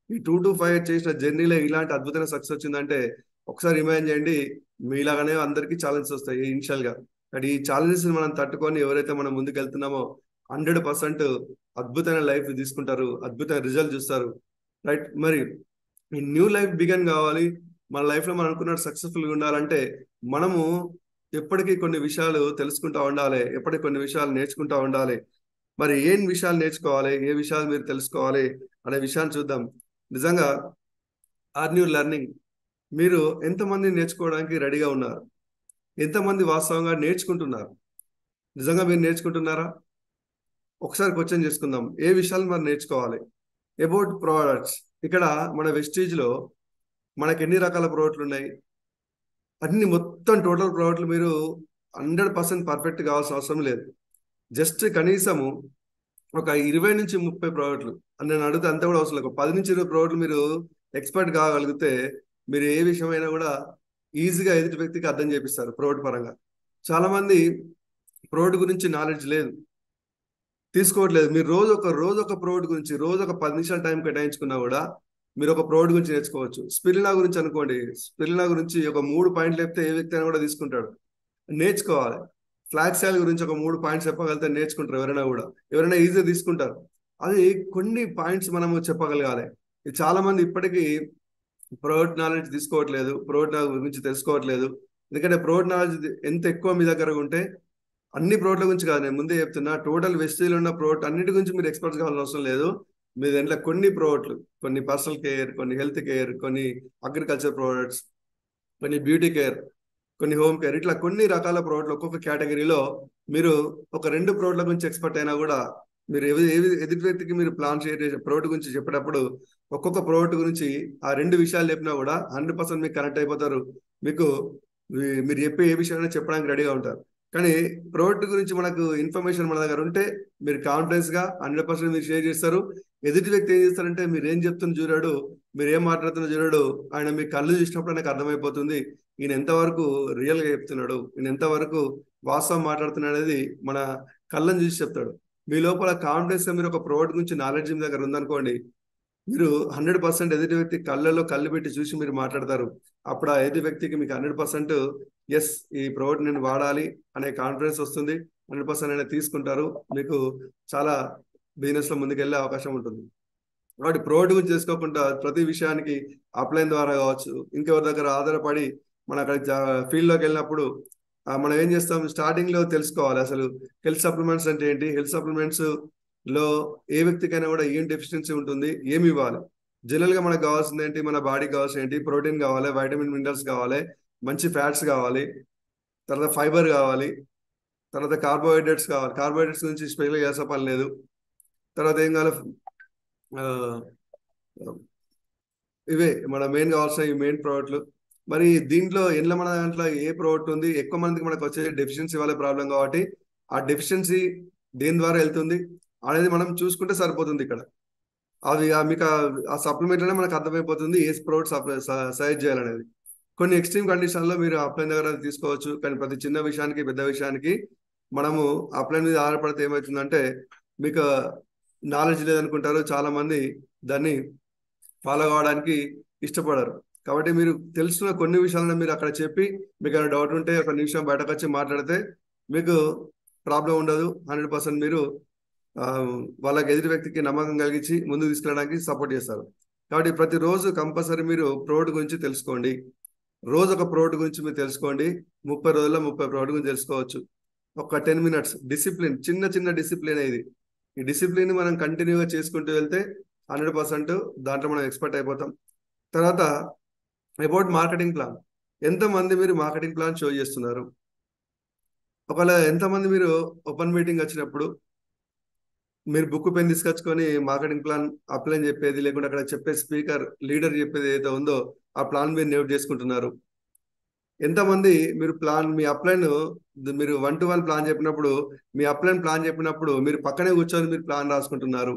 ఈ 2 to 5 years చేసిన జర్నీలో ఇలాంటి అద్భుతమైన సక్సెస్ వచ్చిందంటే ఒకసారి ఇమాజిన్ చేయండి, మీలాగానే అందరికీ ఛాలెంజెస్ వస్తాయి ఇనిషియల్ గా. కానీ ఈ ఛాలెంజెస్ మనం తట్టుకొని ఎవరైతే మనం ముందుకు వెళ్తున్నామో 100% అద్భుతమైన లైఫ్ తీసుకుంటారు, అద్భుతమైన రిజల్ట్ చూస్తారు. రైట్. మరి ఈ న్యూ లైఫ్ బిగన్ కావాలి, మన లైఫ్ లో మనం అనుకున్నట్టు సక్సెస్ఫుల్ గా ఉండాలంటే మనము ఎప్పటికీ కొన్ని విషయాలు తెలుసుకుంటా ఉండాలి, ఎప్పటికీ కొన్ని విషయాలు నేర్చుకుంటా ఉండాలి. మరి ఏం విషయాలు నేర్చుకోవాలి, ఏ విషయాలు మీరు తెలుసుకోవాలి అనే విషయాన్ని చూద్దాం. నిజంగా ఆర్ న్యూ లెర్నింగ్, మీరు ఎంతమంది నేర్చుకోవడానికి రెడీగా ఉన్నారు? ఎంతమంది వాస్తవంగా నేర్చుకుంటున్నారు? నిజంగా మీరు నేర్చుకుంటున్నారా? ఒకసారి క్వశ్చన్ చేసుకుందాం, ఏ విషయాలు మనం నేర్చుకోవాలి? అబౌట్ ప్రోడక్ట్స్, ఇక్కడ మన వెస్టీజ్ లో మనకి ఎన్ని రకాల ప్రోడక్ట్లు ఉన్నాయి? అన్ని మొత్తం టోటల్ ప్రోడక్ట్లు మీరు 100% పర్ఫెక్ట్ కావాల్సిన అవసరం లేదు. జస్ట్ కనీసము ఒక 20 నుంచి 30 ప్రోడక్ట్లు అని నేను అడిగితే అంత కూడా అవసరం లేదు. 10 నుంచి 20 ప్రోడక్ట్లు మీరు ఎక్స్పర్ట్ కాగలిగితే మీరు ఏ విషయమైనా కూడా ఈజీగా ఎదుటి వ్యక్తికి అర్థం చేపిస్తారు ప్రోడక్ట్ పరంగా. చాలా మంది ప్రోడక్ట్ గురించి నాలెడ్జ్ లేదు, తీసుకోవట్లేదు. మీరు రోజు ఒక ప్రోడక్ట్ గురించి రోజు ఒక 10 నిమిషాల టైం కేటాయించుకున్నా కూడా మీరు ఒక ప్రోడక్ట్ గురించి నేర్చుకోవచ్చు. స్పిరిలినా గురించి అనుకోండి, స్పిరిలినా గురించి ఒక 3 పాయింట్లు చెప్తే ఏ వ్యక్తి అయినా కూడా తీసుకుంటాడు. నేర్చుకోవాలి. ఫ్లాక్స్ ఆయిల్ గురించి ఒక 3 పాయింట్స్ చెప్పగలిగితే నేర్చుకుంటారు ఎవరైనా కూడా, ఎవరైనా ఈజీగా తీసుకుంటారు. అది కొన్ని పాయింట్స్ మనము చెప్పగలగాలి. చాలా మంది ఇప్పటికీ ప్రోడక్ట్ నాలెడ్జ్ తీసుకోవట్లేదు, ప్రోడక్ట్ గురించి తెలుసుకోవట్లేదు. ఎందుకంటే ప్రోడక్ట్ నాలెడ్జ్ ఎంత ఎక్కువ మీ దగ్గర ఉంటే, అన్ని ప్రోడక్ట్ల గురించి కాదు, నేను ముందే చెప్తున్నా, టోటల్ వెస్టీజ్లో ఉన్న ప్రోడక్ట్ అన్నిటి గురించి మీరు ఎక్స్పర్ట్స్ కావాల్సిన అవసరం లేదు. మీ దాంట్లో కొన్ని ప్రోడక్ట్లు, కొన్ని పర్సనల్ కేర్, కొన్ని హెల్త్ కేర్, కొన్ని అగ్రికల్చర్ ప్రోడక్ట్స్, కొన్ని బ్యూటీ కేర్, కొన్ని హోమ్ కేర్, ఇట్లా కొన్ని రకాల ప్రోడక్ట్లు ఒక్కొక్క కేటగిరీలో మీరు ఒక 2 ప్రోడక్ట్ల గురించి ఎక్స్పర్ట్ అయినా కూడా మీరు ఎదుటి వ్యక్తికి మీరు ప్లాన్ చేసే ప్రోడక్ట్ గురించి చెప్పేటప్పుడు ఒక్కొక్క ప్రోడక్ట్ గురించి ఆ 2 విషయాలు చెప్పినా కూడా 100% మీకు కనెక్ట్ అయిపోతారు. మీకు మీరు చెప్పే ఏ విషయాన్ని చెప్పడానికి రెడీగా ఉంటారు. కానీ ప్రోడక్ట్ గురించి మనకు ఇన్ఫర్మేషన్ మన దగ్గర ఉంటే మీరు కాన్ఫిడెన్స్ గా 100% మీరు షేర్ చేస్తారు. ఎదుటి వ్యక్తి ఏం చేస్తారంటే మీరు ఏం చెప్తున్న చూడాడు, మీరు ఏం మాట్లాడుతున్న చూడాడు, ఆయన మీ కళ్ళు చూసినప్పుడు నాకు అర్థమైపోతుంది ఈయన ఎంతవరకు రియల్ గా చెప్తున్నాడు, ఈయన ఎంతవరకు వాస్తవం మాట్లాడుతున్నాడు అనేది మన కళ్ళని చూసి చెప్తాడు. మీ లోపల కాన్ఫిడెన్స్ గా మీరు ఒక ప్రోడక్ట్ గురించి నాలెడ్జ్ మీ దగ్గర ఉందనుకోండి, మీరు 100% ఎదుటి వ్యక్తి కళ్ళలో కళ్ళు పెట్టి చూసి మీరు మాట్లాడతారు. అప్పుడు ఆ ఎదుటి వ్యక్తికి మీకు 100% ఎస్ ఈ ప్రోడక్ట్ నేను వాడాలి అనే కాన్ఫిడెన్స్ వస్తుంది. 100% అయినా తీసుకుంటారు. మీకు చాలా బిజినెస్ లో ముందుకెళ్లే అవకాశం ఉంటుంది. కాబట్టి ప్రోడక్ట్ గురించి చేసుకోకుండా ప్రతి విషయానికి అప్లైన్ ద్వారా కావచ్చు, ఇంకెవరి దగ్గర ఆధారపడి మనం అక్కడ ఫీల్డ్ లోకి వెళ్ళినప్పుడు మనం ఏం చేస్తాం, స్టార్టింగ్ లో తెలుసుకోవాలి అసలు హెల్త్ సప్లిమెంట్స్ అంటే ఏంటి, హెల్త్ సప్లిమెంట్స్ లో ఏ వ్యక్తికైనా కూడా ఏం డెఫిషియన్సీ ఉంటుంది, ఏమి ఇవ్వాలి. జనరల్ గా మనకు కావాల్సింది ఏంటి, మన బాడీకి కావాల్సిన ఏంటి, ప్రోటీన్ కావాలి, వైటమిన్ మినరల్స్ కావాలి, మంచి ఫ్యాట్స్ కావాలి, తర్వాత ఫైబర్ కావాలి, తర్వాత కార్బోహైడ్రేట్స్ కావాలి. కార్బోహైడ్రేట్స్ గురించి స్పెషల్గా చేసే పని లేదు. తర్వాత ఏం కావాలి, ఇవే మన మెయిన్ కావాల్సిన ఈ మెయిన్ ప్రోడక్ట్లు. మరి దీంట్లో మన దాంట్లో ఏ ప్రోడక్ట్ ఉంది, ఎక్కువ మందికి మనకు వచ్చే డెఫిషియన్సీ వల్ల ప్రాబ్లం, కాబట్టి ఆ డెఫిషియన్సీ దేని ద్వారా వెళ్తుంది అనేది మనం చూసుకుంటే సరిపోతుంది. ఇక్కడ అది మీకు ఆ సప్లిమెంట్ అనే మనకు అర్థమైపోతుంది ఏ ప్రోడక్ట్ సజెస్ట్ చేయాలనేది. కొన్ని ఎక్స్ట్రీమ్ కండిషన్ లో మీరు అప్లైన్ దగ్గర తీసుకోవచ్చు. కానీ ప్రతి చిన్న విషయానికి పెద్ద విషయానికి మనము అప్లైన్ మీద ఆధారపడితే ఏమవుతుందంటే మీకు నాలెడ్జ్ లేదనుకుంటారు, చాలా మంది దాన్ని ఫాలో కావడానికి ఇష్టపడరు. కాబట్టి మీరు తెలుసుకున్న కొన్ని విషయాలను మీరు అక్కడ చెప్పి మీకు ఏమైనా డౌట్ ఉంటే ఒక నిమిషం బయటకు వచ్చి మాట్లాడితే మీకు ప్రాబ్లం ఉండదు. 100% మీరు వాళ్ళకి ఎదుటి వ్యక్తికి నమ్మకం కలిగించి ముందుకు తీసుకెళ్ళడానికి సపోర్ట్ చేస్తారు. కాబట్టి ప్రతిరోజు కంపల్సరీ మీరు ప్రోడక్ట్ గురించి తెలుసుకోండి. రోజు ఒక ప్రోడక్ట్ గురించి మీరు తెలుసుకోండి. 30 రోజుల్లో 30 ప్రోడక్ట్ గురించి తెలుసుకోవచ్చు. ఒక 10 minutes డిసిప్లిన్, చిన్న డిసిప్లిన్ ఇది. ఈ డిసిప్లిన్ మనం కంటిన్యూగా చేసుకుంటూ వెళ్తే 100% దాంట్లో మనం ఎక్స్పర్ట్ అయిపోతాం. తర్వాత అబౌట్ మార్కెటింగ్ ప్లాన్, ఎంతమంది మీరు మార్కెటింగ్ ప్లాన్ షో చేస్తున్నారు? ఒకవేళ ఎంతమంది మీరు ఓపెన్ మీటింగ్ వచ్చినప్పుడు మీరు బుక్ పెన్ తీసుకొచ్చుకొని మార్కెటింగ్ ప్లాన్ అప్లై చెప్పేది, లేకుంటే అక్కడ చెప్పే స్పీకర్ లీడర్ చెప్పేది ఏదైతే ఉందో ఆ ప్లాన్ మీరు నోట్ చేసుకుంటున్నారు? ఎంతమంది మీరు ప్లాన్ మీ అప్లైన్ మీరు 1-to-1 ప్లాన్ చెప్పినప్పుడు మీ అప్లైన్ ప్లాన్ చెప్పినప్పుడు మీరు పక్కనే కూర్చొని మీరు ప్లాన్ రాసుకుంటున్నారు?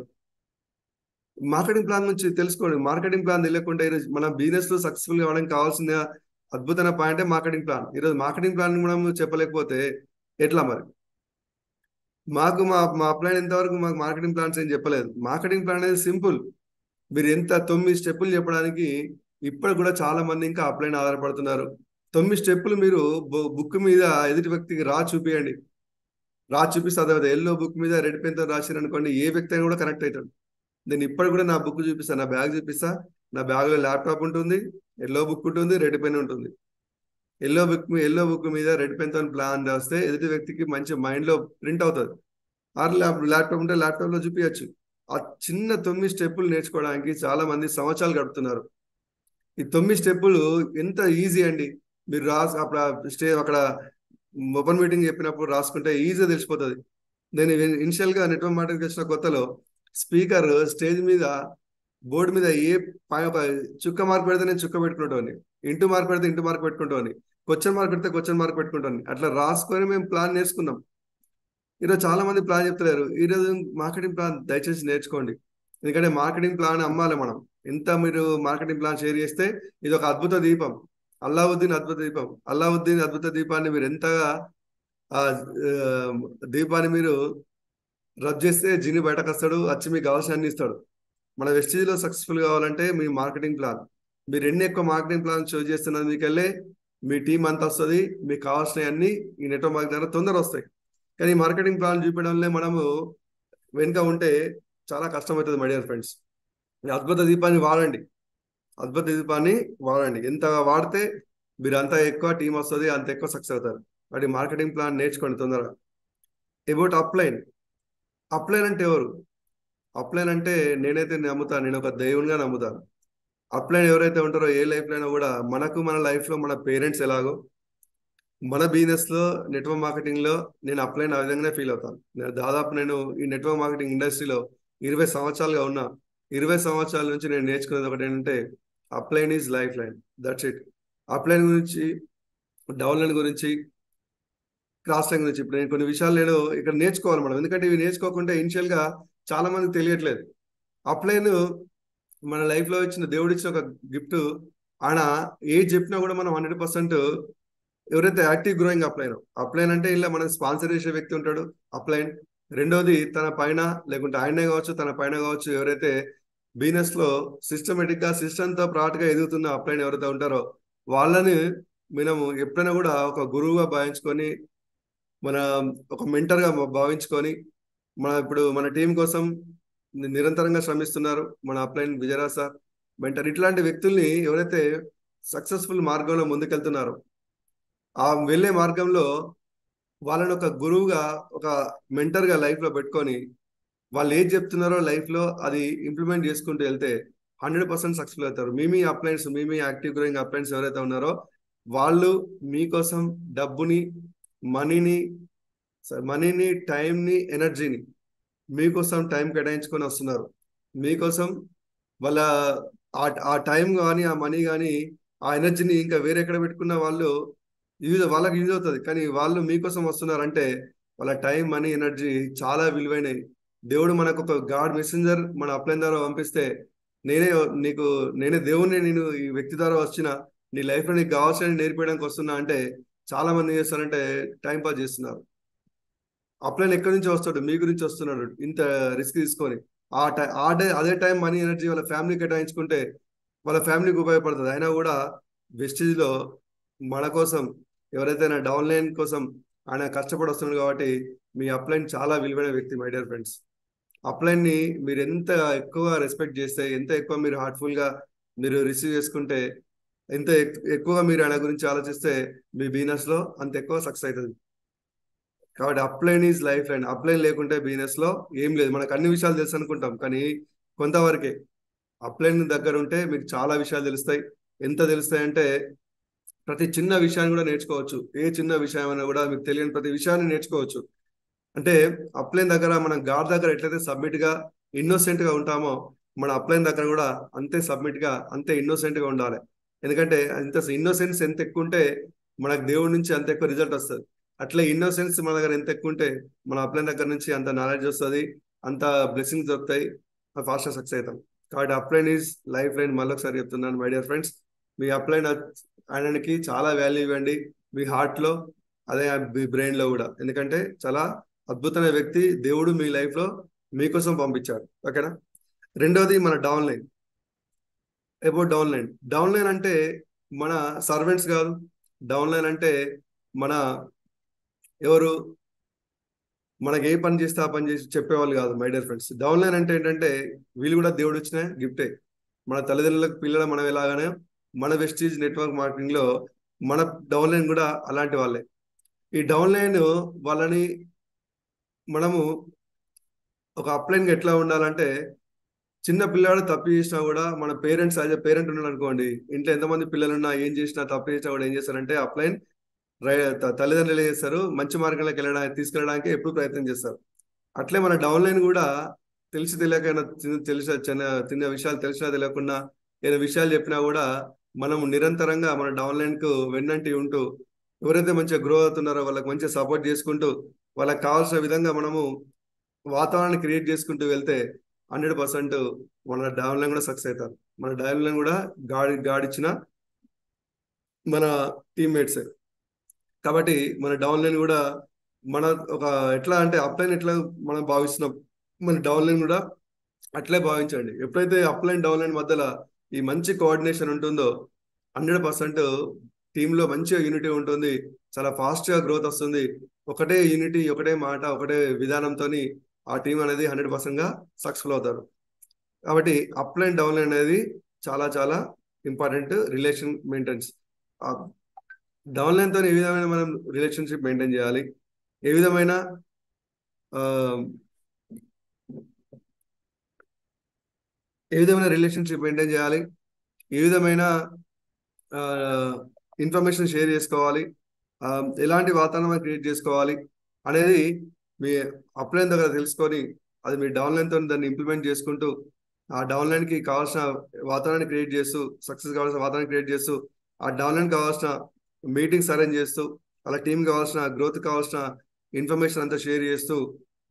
మార్కెటింగ్ ప్లాన్ నుంచి తెలుసుకోండి. మార్కెటింగ్ ప్లాన్ తెలియకుండా ఈరోజు మన బిజినెస్ లో సక్సెస్ఫుల్ కావడానికి కావాల్సిన అద్భుతమైన పాయింటే మార్కెటింగ్ ప్లాన్. ఈరోజు మార్కెటింగ్ ప్లాన్ మనం చెప్పలేకపోతే ఎట్లా మరి? మాకు మా అప్లైన్ ఎంతవరకు మాకు మార్కెటింగ్ ప్లాన్స్ ఏం చెప్పలేదు. మార్కెటింగ్ ప్లాన్ అనేది సింపుల్. మీరు ఎంత 9 స్టెప్పులు చెప్పడానికి ఇప్పుడు కూడా చాలా మంది ఇంకా అప్లైన్ ఆధారపడుతున్నారు. 9 స్టెప్పులు మీరు బుక్ మీద ఎదుటి వ్యక్తికి చూపియండి. చూపిస్తే అదే ఎల్లో బుక్ మీద రెడ్ పెన్ తో రాసిరు అనుకోండి, ఏ వ్యక్తి అయినా కూడా కనెక్ట్ అవుతాడు. నేను ఇప్పుడు కూడా నా బుక్ చూపిస్తా, నా బ్యాగ్ చూపిస్తా. నా బ్యాగ్ లో ల్యాప్టాప్ ఉంటుంది, ఎల్లో బుక్ ఉంటుంది, రెడ్ పెన్ ఉంటుంది. ఎల్లో బుక్ మీద రెడ్ పెన్ తో ప్లాన్ రాస్తే ఎదుటి వ్యక్తికి మంచి మైండ్ లో ప్రింట్ అవుతుంది. ల్యాప్టాప్ ఉంటే ల్యాప్టాప్ లో చూపించచ్చు. ఆ చిన్న 9 స్టెప్పులు నేర్చుకోవడానికి చాలా మంది సంవత్సరాలు గడుపుతున్నారు. ఈ 9 స్టెప్పులు ఎంత ఈజీ అండి. మీరు అక్కడ ఓపెన్ మీటింగ్ చెప్పినప్పుడు రాసుకుంటే ఈజీగా తెలిసిపోతుంది. నేను ఇనిషియల్ గా నెట్వర్క్ మార్కెటింగ్ వచ్చిన కొత్తలో స్పీకర్ స్టేజ్ మీద బోర్డు మీద ఒక చుక్క మార్క్ పెడితే నేను చుక్క పెట్టుకుంటాను, ఇంటూ మార్క్ పెడితే ఇంటూ మార్క్ పెట్టుకుంటాను, క్వశ్చన్ మార్క్ పెడితే క్వశ్చన్ మార్క్ పెట్టుకుంటాను. అట్లా రాసుకొని మేము ప్లాన్ నేర్చుకున్నాం. ఈరోజు చాలా మంది ప్లాన్ చెప్తలేరు. ఈరోజు మార్కెటింగ్ ప్లాన్ దయచేసి నేర్చుకోండి. ఎందుకంటే మార్కెటింగ్ ప్లాన్ అమ్మాలి మనం. ఎంత మీరు మార్కెటింగ్ ప్లాన్ షేర్ చేస్తే ఇది ఒక అద్భుత దీపం. అల్లావుద్దీన్ అద్భుత దీపాన్ని మీరు ఎంతగా ఆ దీపాన్ని మీరు రబ్ చేస్తే జిని బయటకు వస్తాడు, వచ్చి మీకు కావాల్సిన అన్ని ఇస్తాడు. మన వెస్టీజ్లో సక్సెస్ఫుల్ కావాలంటే మీ మార్కెటింగ్ ప్లాన్, మీరు ఎన్ని ఎక్కువ మార్కెటింగ్ ప్లాన్ చూస్ చేస్తున్నది మీకెళ్ళే మీ టీం అంతా వస్తుంది. మీకు కావాల్సినవి అన్ని ఈ నెట్వర్క్ మార్కెటింగ్ ద్వారా తొందర వస్తాయి. కానీ మార్కెటింగ్ ప్లాన్ చూపించడంలో మనము వెనుక ఉంటే చాలా కష్టమవుతుంది. మై డియర్ ఫ్రెండ్స్, ఈ అద్భుత దీపాన్ని వాడండి. అద్భుత దీపాన్ని వాడండి. ఎంత వాడితే మీరు అంత ఎక్కువ టీం వస్తుంది, అంత ఎక్కువ సక్సెస్ అవుతారు. వాటి మార్కెటింగ్ ప్లాన్ నేర్చుకోండి తొందరగా. About upline. అప్లైన్ అంటే ఎవరు? అప్లైన్ అంటే నేనైతే నమ్ముతాను, నేను ఒక దేవునిగా నమ్ముతాను. అప్లైన్ ఎవరైతే ఉంటారో ఏ లైఫ్ లో అయినా కూడా మనకు మన లైఫ్ లో మన పేరెంట్స్ ఎలాగో మన బిజినెస్ లో నెట్వర్క్ మార్కెటింగ్ లో నేను అప్లైన్ ఆ విధంగానే ఫీల్ అవుతాను. నేను ఈ నెట్వర్క్ మార్కెటింగ్ ఇండస్ట్రీలో 20 సంవత్సరాలుగా ఉన్నా. 20 సంవత్సరాల నుంచి నేను నేర్చుకునేది ఒకటి ఏంటంటే upline is life line. That's it. Upline గురించి, డౌన్ లైన్ గురించి, క్రాస్ లైన్ గురించి ఇప్పుడు నేను కొన్ని విషయాలు నేను ఇక్కడ నేర్చుకోవాలి మనం. ఎందుకంటే ఇవి నేర్చుకోకుండా ఇనిషియల్ గా చాలా మందికి తెలియట్లేదు. అప్లైన్ మన లైఫ్ లో ఇచ్చిన దేవుడు ఇచ్చిన ఒక గిఫ్ట్. ఆయన ఏది చెప్పినా కూడా మనం 100% ఎవరైతే యాక్టివ్ గ్రోయింగ్ అప్లైన్ అంటే ఇలా మనం స్పాన్సర్ చేసే వ్యక్తి ఉంటాడు అప్లైన్. రెండోది తన పైన లేకుంటే ఆయనే కావచ్చు, తన పైన కావచ్చు, ఎవరైతే బిజినెస్ లో సిస్టమేటిక్ గా సిస్టమ్ తో ప్రాట్ గా ఎదుగుతున్న అప్లైన్ ఎవరైతే ఉంటారో వాళ్ళని మనము ఎప్పుడైనా కూడా ఒక గురువుగా భావించుకొని, మన ఒక మెంటర్ గా భావించుకొని, ఇప్పుడు మన టీం కోసం నిరంతరంగా శ్రమిస్తున్నారు మన అప్లైన్ విజయరాజ్ సార్, మెంటర్. ఇట్లాంటి వ్యక్తుల్ని ఎవరైతే సక్సెస్ఫుల్ మార్గంలో ముందుకెళ్తున్నారో ఆ వెళ్ళే మార్గంలో వాళ్ళని ఒక గురువుగా, ఒక మెంటర్ గా లైఫ్ లో పెట్టుకొని వాళ్ళు ఏది చెప్తున్నారో లైఫ్ లో అది ఇంప్లిమెంట్ చేసుకుంటూ వెళ్తే 100% సక్సెస్ఫుల్ అవుతారు. మీ యాక్టివ్ గ్రోయింగ్ అప్లైన్స్ ఎవరైతే ఉన్నారో వాళ్ళు మీకోసం డబ్బుని, మనీని మనీని, టైంని, ఎనర్జీని మీకోసం టైం కేటాయించుకొని వస్తున్నారు. మీకోసం వాళ్ళ ఆ టైం కానీ, ఆ మనీ కానీ, ఆ ఎనర్జీని ఇంకా వేరే ఎక్కడ పెట్టుకున్న వాళ్ళకి యూజ్ అవుతుంది. కానీ వాళ్ళు మీకోసం వస్తున్నారంటే వాళ్ళ టైం, మనీ, ఎనర్జీ చాలా విలువైనవి. దేవుడు మనకు ఒక గాడ్ మెసెంజర్ మన అప్లైన్ ద్వారా పంపిస్తే నేనే నీకు నేనే దేవుణ్ణి, నేను ఈ వ్యక్తి ద్వారా వచ్చిన నీ లైఫ్ లో నీకు కావాల్సిన నేర్పించడానికి వస్తున్నా అంటే చాలా మంది ఏం చేస్తారంటే టైం పాస్ చేస్తున్నారు. అప్లైన్ ఎక్కడి నుంచి వస్తాడు? మీ గురించి వస్తున్నాడు ఇంత రిస్క్ తీసుకొని. అదే టైం, మనీ, ఎనర్జీ వాళ్ళ ఫ్యామిలీ కేటాయించుకుంటే వాళ్ళ ఫ్యామిలీకి ఉపయోగపడుతుంది. అయినా కూడా వెస్టీజ్ లో మన కోసం ఎవరైతే నా డౌన్ లైన్ కోసం ఆయన కష్టపడి వస్తున్నాడు. కాబట్టి మీ అప్లైన్ చాలా విలువైన వ్యక్తి మై డియర్ ఫ్రెండ్స్. అప్లైన్ ని మీరు ఎంత ఎక్కువ రెస్పెక్ట్ చేస్తే, ఎంత ఎక్కువ మీరు హార్ట్ఫుల్ గా మీరు రిసీవ్ చేసుకుంటే, ఎంత ఎక్కువగా మీరు ఆయన గురించి ఆలోచిస్తే మీ బిజినెస్ లో అంత ఎక్కువ సక్సెస్ అవుతుంది. కాబట్టి upline is life line. Upline లేకుంటే బిజినెస్ లో ఏం లేదు. మనకు అన్ని విషయాలు తెలుసు అనుకుంటాం, కానీ కొంతవరకే. అప్లైన్ దగ్గర ఉంటే మీకు చాలా విషయాలు తెలుస్తాయి. ఎంత తెలుస్తాయి అంటే ప్రతి చిన్న విషయాన్ని కూడా నేర్చుకోవచ్చు. ఏ చిన్న విషయం అయినా కూడా మీకు తెలియని ప్రతి విషయాన్ని నేర్చుకోవచ్చు. అంటే అప్లైన్ దగ్గర మనం గాడ్ దగ్గర ఎట్లయితే సబ్మిట్ గా, ఇన్నోసెంట్ గా ఉంటామో మన అప్లైన్ దగ్గర కూడా అంతే సబ్మిట్ గా, అంతే ఇన్నోసెంట్ గా ఉండాలి. ఎందుకంటే ఇంత ఇన్నోసెన్స్ ఎంత ఎక్కువ ఉంటే మనకు దేవుడి నుంచి అంత ఎక్కువ రిజల్ట్ వస్తుంది. అట్లా ఇన్నోసెన్స్ మన దగ్గర ఎంత ఎక్కువ ఉంటే మన అప్లైన్ దగ్గర నుంచి అంత నాలెడ్జ్ వస్తుంది, అంత బ్లెస్సింగ్స్ దొరుకుతాయి, ఫాస్ట్గా సక్సెస్ అవుతాం. కాబట్టి అప్లైన్ ఈజ్ లైఫ్ లైన్. మళ్ళీ ఒకసారి చెప్తున్నాను my dear friends, me upline ఆయనకి చాలా వాల్యూ ఇవ్వండి, మీ హార్ట్లో, అదే మీ బ్రెయిన్లో కూడా. ఎందుకంటే చాలా అద్భుతమైన వ్యక్తి, దేవుడు మీ లైఫ్లో మీకోసం పంపించాడు. ఓకేనా. రెండోది మన down line. About down line. Down line అంటే మన సర్వెంట్స్ కాదు. డౌన్ లైన్ అంటే మన ఎవరు, మనకి ఏ పని చేస్తే ఆ పని చేసి చెప్పేవాళ్ళు కాదు my dear friends. Down line అంటే ఏంటంటే వీళ్ళు కూడా దేవుడు ఇచ్చిన గిఫ్టే. మన తల్లిదండ్రులకు పిల్లలు మనం ఎలాగానే మన వెస్టీజ్ నెట్వర్క్ మార్కెటింగ్ లో మన డౌన్ లైన్ కూడా అలాంటి వాళ్ళే. ఈ డౌన్ లైన్ వాళ్ళని మనము ఒక అప్లైన్ ఎట్లా ఉండాలంటే, చిన్న పిల్లాడు తప్పు చేసినా కూడా మన పేరెంట్స్, యాజ్ ఎ పేరెంట్ ఉన్నాడు అనుకోండి, ఇంట్లో ఎంతమంది పిల్లలున్నా ఏం చేసినా తప్పు చేసినా కూడా ఏం చేస్తారంటే అప్లైన్ తల్లిదండ్రులు ఏం చేస్తారు, మంచి మార్గంలోకి వెళ్ళడానికి తీసుకెళ్ళడానికి ఎప్పుడు ప్రయత్నం చేస్తారు. అట్లే మన డౌన్ లైన్ కూడా తెలిసి తెలియకైనా తెలిసిన చిన్న విషయాలు తెలిసినా తెలియకుండా ఏదైనా విషయాలు చెప్పినా కూడా మనం నిరంతరంగా మన డౌన్ లైన్ కు వెన్నంటి ఉంటూ, ఎవరైతే మంచిగా గ్రో అవుతున్నారో వాళ్ళకి మంచిగా సపోర్ట్ చేసుకుంటూ, వాళ్ళకి కావాల్సిన విధంగా మనము వాతావరణాన్ని క్రియేట్ చేసుకుంటూ వెళ్తే 100% మన డౌన్ లైన్ కూడా సక్సెస్ అవుతారు. మన డౌన్ లైన్ కూడా గాడిచ్చిన మన టీమ్మేట్సే. కాబట్టి మన డౌన్ లైన్ కూడా మన ఒక ఎట్లా అంటే అప్ లైన్ ఎట్లా మనం భావిస్తున్నాం, మన డౌన్ లైన్ కూడా అట్లే భావించండి. ఎప్పుడైతే అప్ లైన్ డౌన్ లైన్ మధ్యలో ఈ మంచి కోఆర్డినేషన్ ఉంటుందో 100% టీంలో మంచిగా యూనిటీ ఉంటుంది, చాలా ఫాస్ట్ గా గ్రోత్ వస్తుంది. ఒకటే యూనిటీ, ఒకటే మాట, ఒకటే విధానంతో ఆ టీం అనేది 100% గా సక్సెస్ఫుల్ అవుతారు. కాబట్టి అప్ లైన్ డౌన్ లైన్ అనేది చాలా చాలా important relation maintenance. Down line తో ఏ విధమైన మనం రిలేషన్షిప్ మెయింటైన్ చేయాలి, ఏ విధమైన రిలేషన్షిప్ మెయింటైన్ చేయాలి, ఏ విధమైన ఇన్ఫర్మేషన్ షేర్ చేసుకోవాలి, ఎలాంటి వాతావరణం క్రియేట్ చేసుకోవాలి అనేది మీ అప్లైన్ దగ్గర తెలుసుకొని అది మీ డౌన్ లైన్ తో దాన్ని ఇంప్లిమెంట్ చేసుకుంటూ ఆ డౌన్ లైన్ కి కావాల్సిన వాతావరణాన్ని క్రియేట్ చేస్తూ, సక్సెస్ కావాల్సిన వాతావరణం క్రియేట్ చేస్తూ, ఆ డౌన్ లైన్ కావాల్సిన మీటింగ్స్ అరేంజ్ చేస్తూ, అలా టీం కావాల్సిన గ్రోత్ కావాల్సిన ఇన్ఫర్మేషన్ అంతా షేర్ చేస్తూ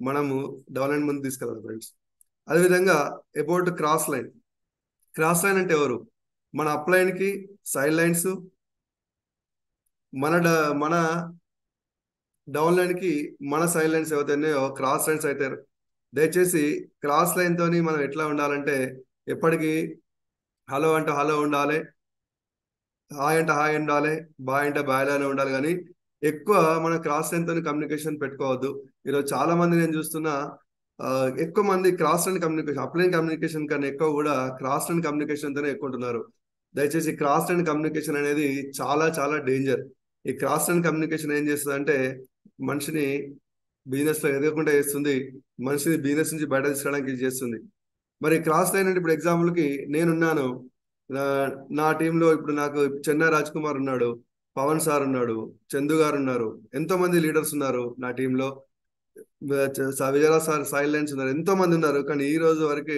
మనము డౌన్ లైన్ ముందు తీసుకెళ్ళాలి ఫ్రెండ్స్. అదేవిధంగా about cross line. Cross line అంటే ఎవరు, మన అప్లైన్ కి సైడ్ లైన్స్, మన డౌన్ లైన్ కి మన సైడ్ లైన్స్ ఏవైతున్నాయో క్రాస్ లైన్స్ అవుతారు. దయచేసి క్రాస్ లైన్ తోని మనం ఎట్లా ఉండాలంటే ఎప్పటికీ హలో అంటే హలో ఉండాలి, హాయ్ అంటే హాయ్ ఉండాలి, బాయ్ అంటే బాయ్లానే ఉండాలి. కానీ ఎక్కువ మన క్రాస్ లైన్ తోని కమ్యూనికేషన్ పెట్టుకోవద్దు. ఈరోజు చాలా మంది నేను చూస్తున్నా, ఎక్కువ మంది cross line communication, upline communication కన్నా ఎక్కువ కూడా క్రాస్ లైన్ కమ్యూనికేషన్ తోనే ఎక్కువ ఉంటున్నారు. దయచేసి క్రాస్ లైన్ కమ్యూనికేషన్ అనేది చాలా చాలా డేంజర్. ఈ క్రాస్ లైన్ కమ్యూనికేషన్ ఏం చేస్తుంది అంటే మనిషిని బిజినెస్ లో ఎదగకుండా చేస్తుంది, మనిషిని బిజినెస్ నుంచి బయట తీసుకోవడానికి ఇది చేస్తుంది. మరి క్రాస్ లైన్ అంటే ఇప్పుడు ఎగ్జాంపుల్ కి నేనున్నాను, నా టీంలో ఇప్పుడు నాకు చెన్నై రాజ్ కుమార్ ఉన్నాడు, పవన్ సార్ ఉన్నాడు, చందు గారు ఉన్నారు, ఎంతో మంది లీడర్స్ ఉన్నారు నా టీంలో, విజయరాజ్ సార్, సైడ్ లైన్స్ ఉన్నారు, ఎంతో మంది ఉన్నారు. కానీ ఈ రోజు వరకు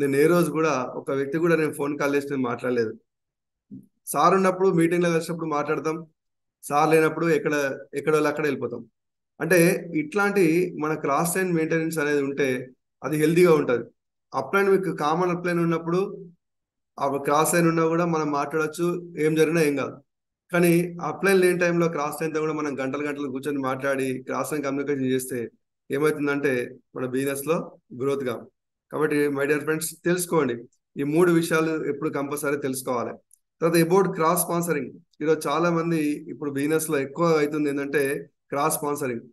నేను ఏ రోజు కూడా ఒక వ్యక్తి కూడా నేను ఫోన్ కాల్ చేసి నేను మాట్లాడలేదు. సార్ ఉన్నప్పుడు మీటింగ్ లో కలిసినప్పుడు మాట్లాడతాం, సార్ లేనప్పుడు ఎక్కడ వాళ్ళు అక్కడ వెళ్ళిపోతాం. అంటే ఇట్లాంటి మన క్రాస్ లైన్ మెయింటెనెన్స్ అనేది ఉంటే అది హెల్దీగా ఉంటుంది. అప్లైన్ మీకు కామన్ అప్లైన్ ఉన్నప్పుడు ఆ క్రాస్ లైన్ ఉన్నా కూడా మనం మాట్లాడచ్చు, ఏం జరిగినా ఏం కాదు. కానీ అప్లైన్ లేని టైంలో క్రాస్ లైన్తో కూడా మనం గంటలు గంటలు కూర్చొని మాట్లాడి క్రాస్ లైన్ కమ్యూనికేషన్ చేస్తే ఏమవుతుందంటే మన బిజినెస్ లో గ్రోత్ గా. కాబట్టి మై డియర్ ఫ్రెండ్స్ తెలుసుకోండి, ఈ 3 విషయాలు ఎప్పుడు కంపల్సరీ తెలుసుకోవాలి. తర్వాత అబౌట్ క్రాస్ స్పాన్సరింగ్. ఈరోజు చాలా మంది ఇప్పుడు బిజినెస్ లో ఎక్కువ అవుతుంది ఏంటంటే క్రాస్ స్పాన్సరింగ్.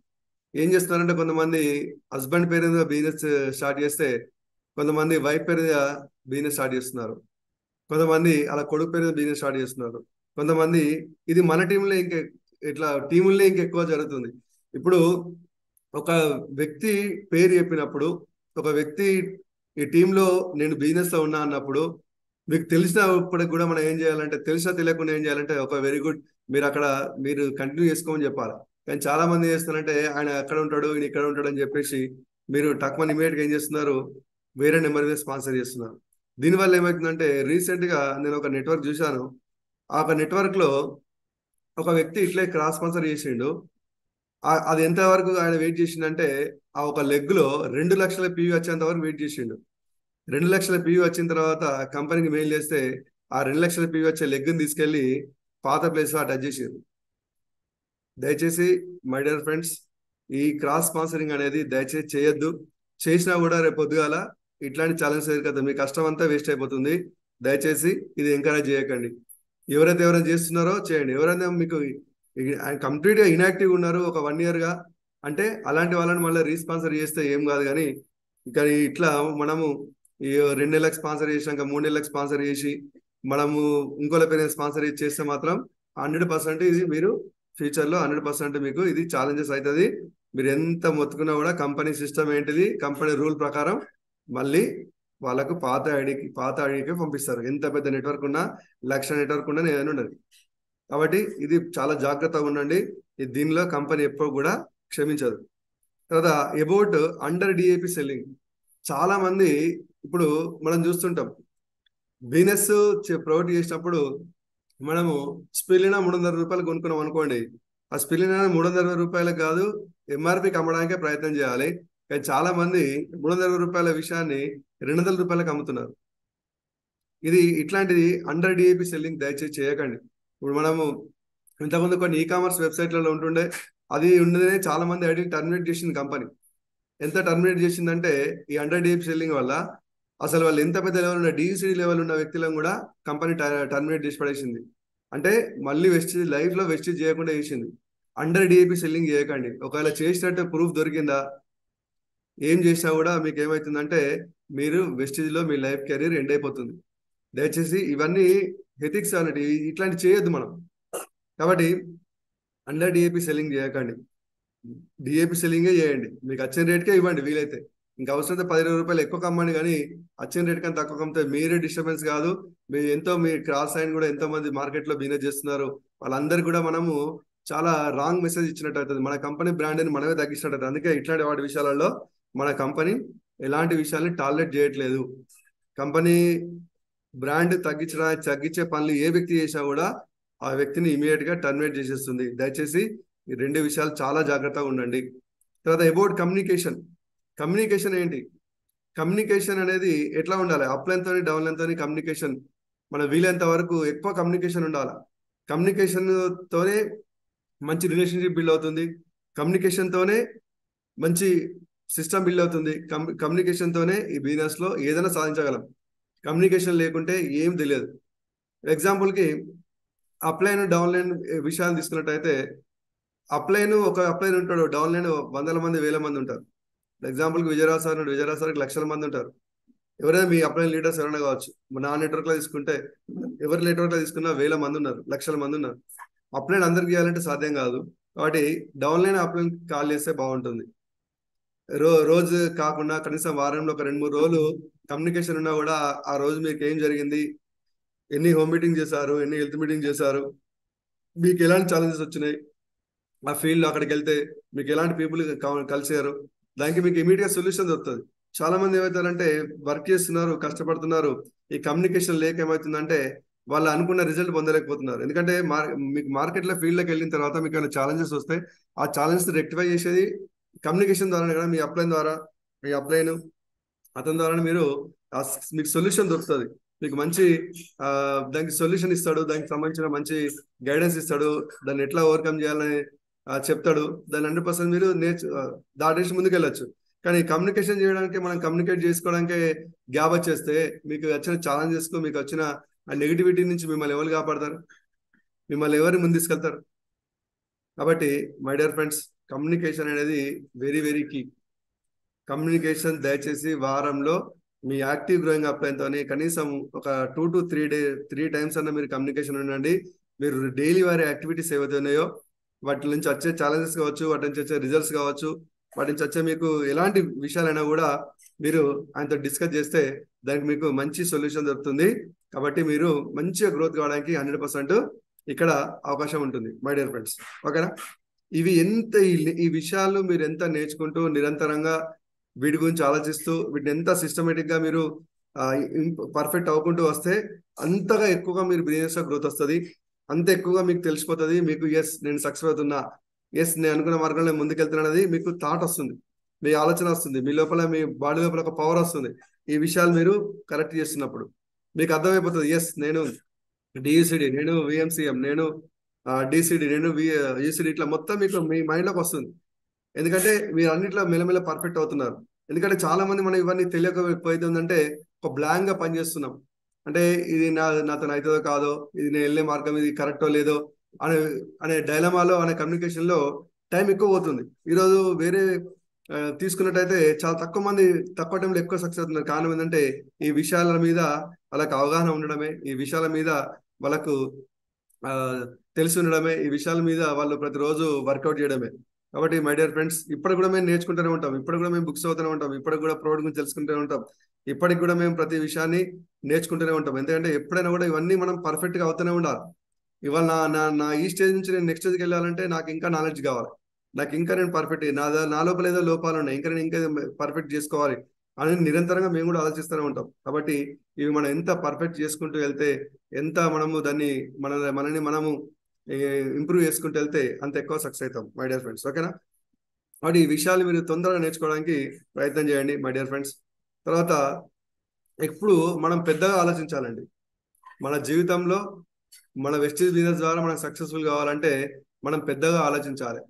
ఏం చేస్తున్నారంటే కొంతమంది హస్బెండ్ పేరు మీద బిజినెస్ స్టార్ట్ చేస్తే కొంతమంది వైఫ్ పేరు మీద బిజినెస్ స్టార్ట్ చేస్తున్నారు, కొంతమంది అలా కొడుకు పేరు మీద బిజినెస్ స్టార్ట్ చేస్తున్నారు, కొంతమంది ఇది మన టీంలో ఇట్లా టీముల్లో ఇంకెక్కువ జరుగుతుంది. ఇప్పుడు ఒక వ్యక్తి పేరు చెప్పినప్పుడు, ఒక వ్యక్తి ఈ టీంలో నేను బిజినెస్ లో ఉన్నా అన్నప్పుడు మీకు తెలిసినప్పటికి కూడా మనం ఏం చేయాలంటే, తెలిసినా తెలియకుండా ఏం చేయాలంటే ఒక వెరీ గుడ్ మీరు కంటిన్యూ చేసుకోమని చెప్పాలి. కానీ చాలా మంది చేస్తున్నారంటే ఆయన అక్కడ ఉంటాడు, ఈయన ఇక్కడ ఉంటాడు అని చెప్పేసి మీరు టక్మన్ ఇమీడియట్ గా ఏం చేస్తున్నారు, వేరే నెంబర్ మీద స్పాన్సర్ చేస్తున్నారు. దీనివల్ల ఏమవుతుందంటే రీసెంట్ గా నేను ఒక నెట్వర్క్ చూశాను. ఆ ఒక నెట్వర్క్ లో ఒక వ్యక్తి ఇట్లే క్రాస్ స్పాన్సర్ చేసిండు. అది ఎంత వరకు ఆయన వెయిట్ చేసిండంటే ఆ ఒక లెగ్ లో 2 లక్షల పీవీ వచ్చేంత వరకు వెయిట్ చేసిండు. 2 లక్షల పీవీ వచ్చిన తర్వాత కంపెనీకి మెయిల్ చేస్తే ఆ 2 లక్షల పీవీ వచ్చే లెగ్ని తీసుకెళ్లి పాత ప్లేస్ లో టచ్ చేసారు. దయచేసి మై డియర్ ఫ్రెండ్స్, ఈ క్రాస్ స్పాన్సరింగ్ అనేది దయచేసి చేయొద్దు. చేసినా కూడా రేపు పొద్దుగాల ఇట్లాంటి ఛాలెంజ్ కదా, మీ కష్టం అంతా వేస్ట్ అయిపోతుంది. దయచేసి ఇది ఎంకరేజ్ చేయకండి. ఎవరైనా చేస్తున్నారో చేయండి. ఎవరైనా మీకు కంప్లీట్ గా ఇన్యాక్టివ్ ఉన్నారు ఒక 1 year గా అంటే అలాంటి వాళ్ళని మళ్ళీ రీస్పాన్సర్ చేస్తే ఏం కాదు. కానీ ఇంకా ఇట్లా మనము ఈ 2 నెలలకు స్పాన్సర్ చేసినాక 3 నెలలకు స్పాన్సర్ చేసి మనము ఇంకోళ్ళ పేరు స్పాన్సర్ చేస్తే మాత్రం 100% ఇది మీరు ఫ్యూచర్ లో 100% మీకు ఇది ఛాలెంజెస్ అవుతుంది. మీరు ఎంత మొత్తుకున్నా కూడా కంపెనీ సిస్టమ్ ఏంటిది, కంపెనీ రూల్ ప్రకారం మళ్ళీ వాళ్ళకు పాత ఐడికి పంపిస్తారు. ఎంత పెద్ద నెట్వర్క్ ఉన్నా, 1,00,000 నెట్వర్క్ ఉన్నా ఏదైనా ఉండదు. కాబట్టి ఇది చాలా జాగ్రత్తగా ఉండండి. దీనిలో కంపెనీ ఎప్పుడు కూడా క్షమించదు. తర్వాత అబౌట్ అండర్ డిఏపి సెల్లింగ్, చాలా మంది ఇప్పుడు మనం చూస్తుంటాం. బిజినెస్ ప్రొవైడ్ చేసినప్పుడు మనము స్పిలినా 300 రూపాయలు కొనుక్కున్నాం అనుకోండి, ఆ స్పిలినా 320 రూపాయలకు కాదు ఎంఆర్పికి అమ్మడానికే ప్రయత్నం చేయాలి. కానీ చాలా మంది 320 రూపాయల విషయాన్ని 200 రూపాయలకు అమ్ముతున్నారు. ఇట్లాంటిది అండర్ డిఏపి సెల్లింగ్ దయచేసి చేయకండి. ఇప్పుడు మనము ఇంతకుముందు కొన్ని ఈకామర్స్ వెబ్సైట్లలో ఉంటుండే, అది ఉండేదే చాలా మంది ఐడి టర్మినేట్ చేసింది కంపెనీ. ఎంత టర్మినేట్ చేసిందంటే ఈ అండర్ డిఏపి సెల్లింగ్ వల్ల అసలు వాళ్ళు ఎంత పెద్ద లెవెల్ ఉన్న డిసిడి లెవెల్ ఉన్న వ్యక్తులను కూడా కంపెనీ టర్మినేట్ చేసి పడేసింది. అంటే మళ్ళీ వెస్టేజ్ లైఫ్ లో వెస్టేజ్ చేయకుండా చేసింది. అండర్ డిఏపి సెల్లింగ్ చేయకండి. ఒకవేళ చేసినట్టు ప్రూఫ్ దొరికిందా, ఏం చేసినా కూడా మీకు ఏమవుతుందంటే మీరు వెస్టేజ్ లో మీ లైఫ్ కెరీర్ ఎండ్ అయిపోతుంది. దయచేసి ఇవన్నీ ఎథిక్స్ అనేది ఇట్లాంటి చేయొద్దు మనం. కాబట్టి అండర్ డిఏపి సెల్లింగ్ చేయకండి. డిఏపి సెల్లింగే చేయండి. మీకు వచ్చిన రేట్కే ఇవ్వండి వీలైతే. ఇంకా అవసరం 10-20 రూపాయలు ఎక్కువ కమ్మండి, కానీ వచ్చిన రేట్ కన్నా తక్కువ కమ్మితే మీరే డిస్టర్బెన్స్ కాదు. మీ క్రాస్ సైన్ కూడా ఎంతో మంది మార్కెట్ లో బిజినెస్ చేస్తున్నారు, వాళ్ళందరికీ కూడా మనము చాలా రాంగ్ మెసేజ్ ఇచ్చినట్టు అవుతుంది. మన కంపెనీ బ్రాండ్ని మనమే తగ్గించినట్టు అవుతుంది. అందుకే ఇట్లాంటి వాటి విషయాలలో మన కంపెనీ ఎలాంటి విషయాల్ని టాలరేట్ చేయట్లేదు. కంపెనీ బ్రాండ్ తగ్గించే పనులు ఏ వ్యక్తి చేసినా కూడా ఆ వ్యక్తిని ఇమీడియట్ గా టర్మినేట్ చేసేస్తుంది. దయచేసి ఈ 2 విషయాలు చాలా జాగ్రత్తగా ఉండండి. తర్వాత అబౌట్ కమ్యూనికేషన్ ఏంటి? కమ్యూనికేషన్ అనేది ఎట్లా ఉండాలి? అప్లైన్ తోని డౌన్లైన్ తోని కమ్యూనికేషన్ మన వీలైనంత వరకు ఎక్కువ కమ్యూనికేషన్ ఉండాలి. కమ్యూనికేషన్ తోనే మంచి రిలేషన్షిప్ బిల్డ్ అవుతుంది. కమ్యూనికేషన్ తోనే మంచి సిస్టమ్ బిల్డ్ అవుతుంది. కమ్యూనికేషన్ తోనే ఈ బిజినెస్ లో ఏదైనా సాధించగలం. కమ్యూనికేషన్ లేకుంటే ఏం తెలియదు. ఎగ్జాంపుల్ కి అప్లైన్ డౌన్లైన్ విషయాలు తీసుకున్నట్టయితే, ఒక అప్లైన్ ఉంటాడు, డౌన్లైన్ 100 మంది 1000 మంది ఉంటారు. ఎగ్జాంపుల్ కి విజయరాజ్ సార్కి లక్షల మంది ఉంటారు. ఎవరైనా మీ అప్లైన్ లీడర్స్ ఎవరైనా కావచ్చు. నా నెట్వర్క్ లో తీసుకుంటే ఎవరి నెట్వర్క్ లో తీసుకున్నా 1000 మంది ఉన్నారు, లక్షల మంది ఉన్నారు. అప్లైన్ అందరికి చేయాలంటే సాధ్యం కాదు. కాబట్టి డౌన్లైన్ అప్లైన్ కాల్ చేస్తే బాగుంటుంది. రోజు కాకుండా కనీసం వారంలో ఒక 2-3 రోజులు కమ్యూనికేషన్ ఉన్నా కూడా ఆ రోజు మీకు ఏం జరిగింది, ఎన్ని హోమ్ మీటింగ్ చేశారు, ఎన్ని హెల్త్ మీటింగ్ చేశారు, మీకు ఎలాంటి ఛాలెంజెస్ వచ్చినాయి, ఆ ఫీల్డ్ అక్కడికి వెళ్తే మీకు ఎలాంటి పీపుల్ కలిసారు, దానికి మీకు ఇమీడియట్ సొల్యూషన్ దొరుకుతుంది. చాలా మంది ఏమవుతారంటే వర్క్ చేస్తున్నారు, కష్టపడుతున్నారు, ఈ కమ్యూనికేషన్ లేక ఏమవుతుందంటే వాళ్ళు అనుకున్న రిజల్ట్ పొందలేకపోతున్నారు. ఎందుకంటే మీకు మార్కెట్ లో ఫీల్డ్ లోకి వెళ్ళిన తర్వాత మీకు ఏమైనా ఛాలెంజెస్ వస్తే ఆ ఛాలెంజ్ రెక్టిఫై చేసేది కమ్యూనికేషన్ ద్వారానే కదా. మీ అప్లైన్ అతని ద్వారా మీకు సొల్యూషన్ దొరుకుతుంది. మీకు మంచి దానికి సొల్యూషన్ ఇస్తాడు, దానికి సంబంధించిన మంచి గైడెన్స్ ఇస్తాడు, దాన్ని ఎట్లా ఓవర్కమ్ చేయాలని చెప్తాడు. దాన్ని 100% మీరు దాటేసి ముందుకు వెళ్ళొచ్చు. కానీ కమ్యూనికేషన్ చేయడానికి, మనం కమ్యూనికేట్ చేసుకోవడానికి గ్యాప్ వచ్చేస్తే మీకు వచ్చిన ఛాలెంజెస్ కు, మీకు వచ్చిన ఆ నెగిటివిటీ నుంచి మిమ్మల్ని ఎవరు కాపాడతారు? మిమ్మల్ని ఎవరు ముందు తీసుకెళ్తారు? కాబట్టి మై డియర్ ఫ్రెండ్స్, కమ్యూనికేషన్ అనేది వెరీ వెరీ కీ. కమ్యూనికేషన్ దయచేసి వారంలో మీ యాక్టివ్ గ్రోయింగ్ అప్లైన్ తోని కనీసం ఒక 2 to 3 టైమ్స్ అన్న మీరు కమ్యూనికేషన్ ఉండండి. మీరు డైలీ వారి యాక్టివిటీస్ ఏవైతే ఉన్నాయో వాటి నుంచి వచ్చే ఛాలెంజెస్ కావచ్చు, వాటి నుంచి వచ్చే రిజల్ట్స్ కావచ్చు, వాటి నుంచి వచ్చే మీకు ఎలాంటి విషయాలైనా కూడా మీరు ఆయనతో డిస్కస్ చేస్తే దానికి మీకు మంచి సొల్యూషన్ దొరుకుతుంది. కాబట్టి మీరు మంచిగా గ్రోత్ కావడానికి 100% ఇక్కడ అవకాశం ఉంటుంది మై డియర్ ఫ్రెండ్స్. ఓకేనా? ఈ విషయాలు మీరు ఎంత నేర్చుకుంటూ నిరంతరంగా వీటి గురించి ఆలోచిస్తూ వీటిని ఎంత సిస్టమేటిక్ గా మీరు పర్ఫెక్ట్ అవ్వకుంటూ వస్తే అంతగా ఎక్కువగా మీరు బిజినెస్ లో గ్రోత్ వస్తుంది. అంత ఎక్కువగా మీకు తెలిసిపోతుంది. మీకు ఎస్ నేను సక్సెస్ అవుతున్నా, ఎస్ నేను అనుకున్న మార్గంలో ముందుకెళ్తున్నది మీకు థాట్ వస్తుంది, మీ ఆలోచన వస్తుంది, మీ లోపల మీ బాడీ లోపల ఒక పవర్ వస్తుంది. ఈ విషయాలు మీరు కరెక్ట్ చేస్తున్నప్పుడు మీకు అర్థమైపోతుంది. ఎస్ నేను డిఈసిడి, నేను విఎంసిఎం, నేను డిసిడి, నేను యూసిడి, ఇట్లా మొత్తం మీకు మీ మైండ్లోకి వస్తుంది. ఎందుకంటే మీరు అన్నిట్లో మెల్లమెల్ల పర్ఫెక్ట్ అవుతున్నారు. ఎందుకంటే చాలా మంది మనం ఇవన్నీ తెలియకపోతుందంటే ఒక బ్లాంక్ గా పనిచేస్తున్నాం. అంటే ఇది నాతో అవుతుందో కాదో, ఇది నేను వెళ్ళే మార్గం ఇది కరెక్టో లేదో అనే అనే డైలమాలో, అనే కమ్యూనికేషన్ లో టైం ఎక్కువ పోతుంది. ఈరోజు వేరే తీసుకున్నట్టయితే చాలా తక్కువ మంది తక్కువ టైంలో ఎక్కువ సక్సెస్ అవుతున్నారు. కారణం ఏంటంటే ఈ విషయాల మీద వాళ్ళకి అవగాహన ఉండడమే, ఈ విషయాల మీద వాళ్ళకు ఆ తెలిసి ఉండడమే, ఈ విషయాల మీద వాళ్ళు ప్రతిరోజు వర్కౌట్ చేయడమే. కాబట్టి మై డియర్ ఫ్రెండ్స్, ఇప్పటికి కూడా మేము నేర్చుకుంటూనే ఉంటాం, ఇప్పటికి కూడా మేము బుక్స్ అవుతూనే ఉంటాం, ఇప్పటికి కూడా ప్రోడక్ట్ గురించి తెలుసుకుంటూనే ఉంటాం, ఇప్పటికి కూడా మేము ప్రతి విషయాన్ని నేర్చుకుంటూనే ఉంటాం. ఎందుకంటే ఎప్పుడైనా కూడా ఇవన్నీ మనం పర్ఫెక్ట్ గా అవుతూనే ఉండాలి. ఇవాళ నా నా నా ఈ స్టేజ్ నుంచి నేను నెక్స్ట్ స్టేజ్కి వెళ్ళాలంటే నాకు ఇంకా నాలెడ్జ్ కావాలి, నాకు ఇంకా నేను పర్ఫెక్ట్ నా లోపల ఏదో లోపాలు ఉన్నాయి, ఇంకా నేను ఇంకా పర్ఫెక్ట్ చేసుకోవాలి అని నిరంతరంగా మేము కూడా ఆలోచిస్తూనే ఉంటాం. కాబట్టి ఇవి మనం ఎంత పర్ఫెక్ట్ చేసుకుంటూ వెళ్తే, ఎంత మనము దాన్ని మనని మనము ఇంప్రూవ్ చేసుకుంటూ వెళ్తే అంత ఎక్కువ సక్సెస్ అవుతాం మై డియర్ ఫ్రెండ్స్. ఓకేనా? కాబట్టి ఈ విషయాలు మీరు తొందరగా నేర్చుకోవడానికి ప్రయత్నం చేయండి మై డియర్ ఫ్రెండ్స్. తర్వాత ఎప్పుడు మనం పెద్దగా ఆలోచించాలండి మన జీవితంలో. మన వెస్టీజ్ బిజినెస్ ద్వారా మనం సక్సెస్ఫుల్ కావాలంటే మనం పెద్దగా ఆలోచించాలి.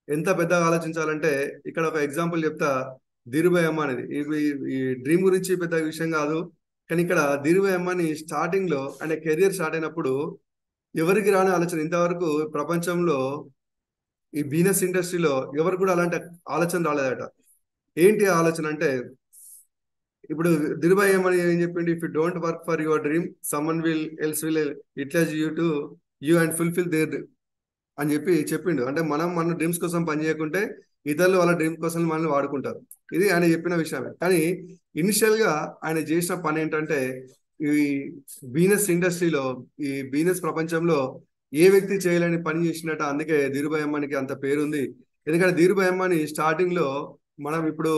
ఎంత పెద్దగా ఆలోచించాలంటే ఇక్కడ ఒక ఎగ్జాంపుల్ చెప్తా. ధీరుభాయ్ అమ్మానిది, ఈ డ్రీమ్ గురించి పెద్ద విషయం కాదు, కానీ ఇక్కడ ధీరుభాయ్ అమ్మాని స్టార్టింగ్ లో ఆయన కెరియర్ స్టార్ట్ అయినప్పుడు ఎవరికి రాని ఆలోచన, ఇంతవరకు ప్రపంచంలో ఈ బిజినెస్ ఇండస్ట్రీలో ఎవరు కూడా అలాంటి ఆలోచన రాలేదట. ఏంటి ఆలోచన అంటే, ఇప్పుడు ధీరుభాయ్ అమ్మని ఏం చెప్పిండు, if you don't work for your dream someone will utilize you to you and fulfil their అని చెప్పిండు. అంటే మనం మన డ్రీమ్స్ కోసం పని చేయకుంటే ఇతరులు వాళ్ళ డ్రీమ్ కోసం మనల్ని వాడుకుంటారు. ఇది ఆయన చెప్పిన విషయమే. కానీ ఇనిషియల్ గా ఆయన చేసిన పని ఏంటంటే, ఈ బిజినెస్ ఇండస్ట్రీలో, ఈ బిజినెస్ ప్రపంచంలో ఏ వ్యక్తి చేయలేని పని చేసినట్టు. అందుకే ధీరుభాయ్ అంబానీకి అంత పేరుంది. ఎందుకంటే ధీరుభాయ్ అంబానీ స్టార్టింగ్ లో, మనం ఇప్పుడు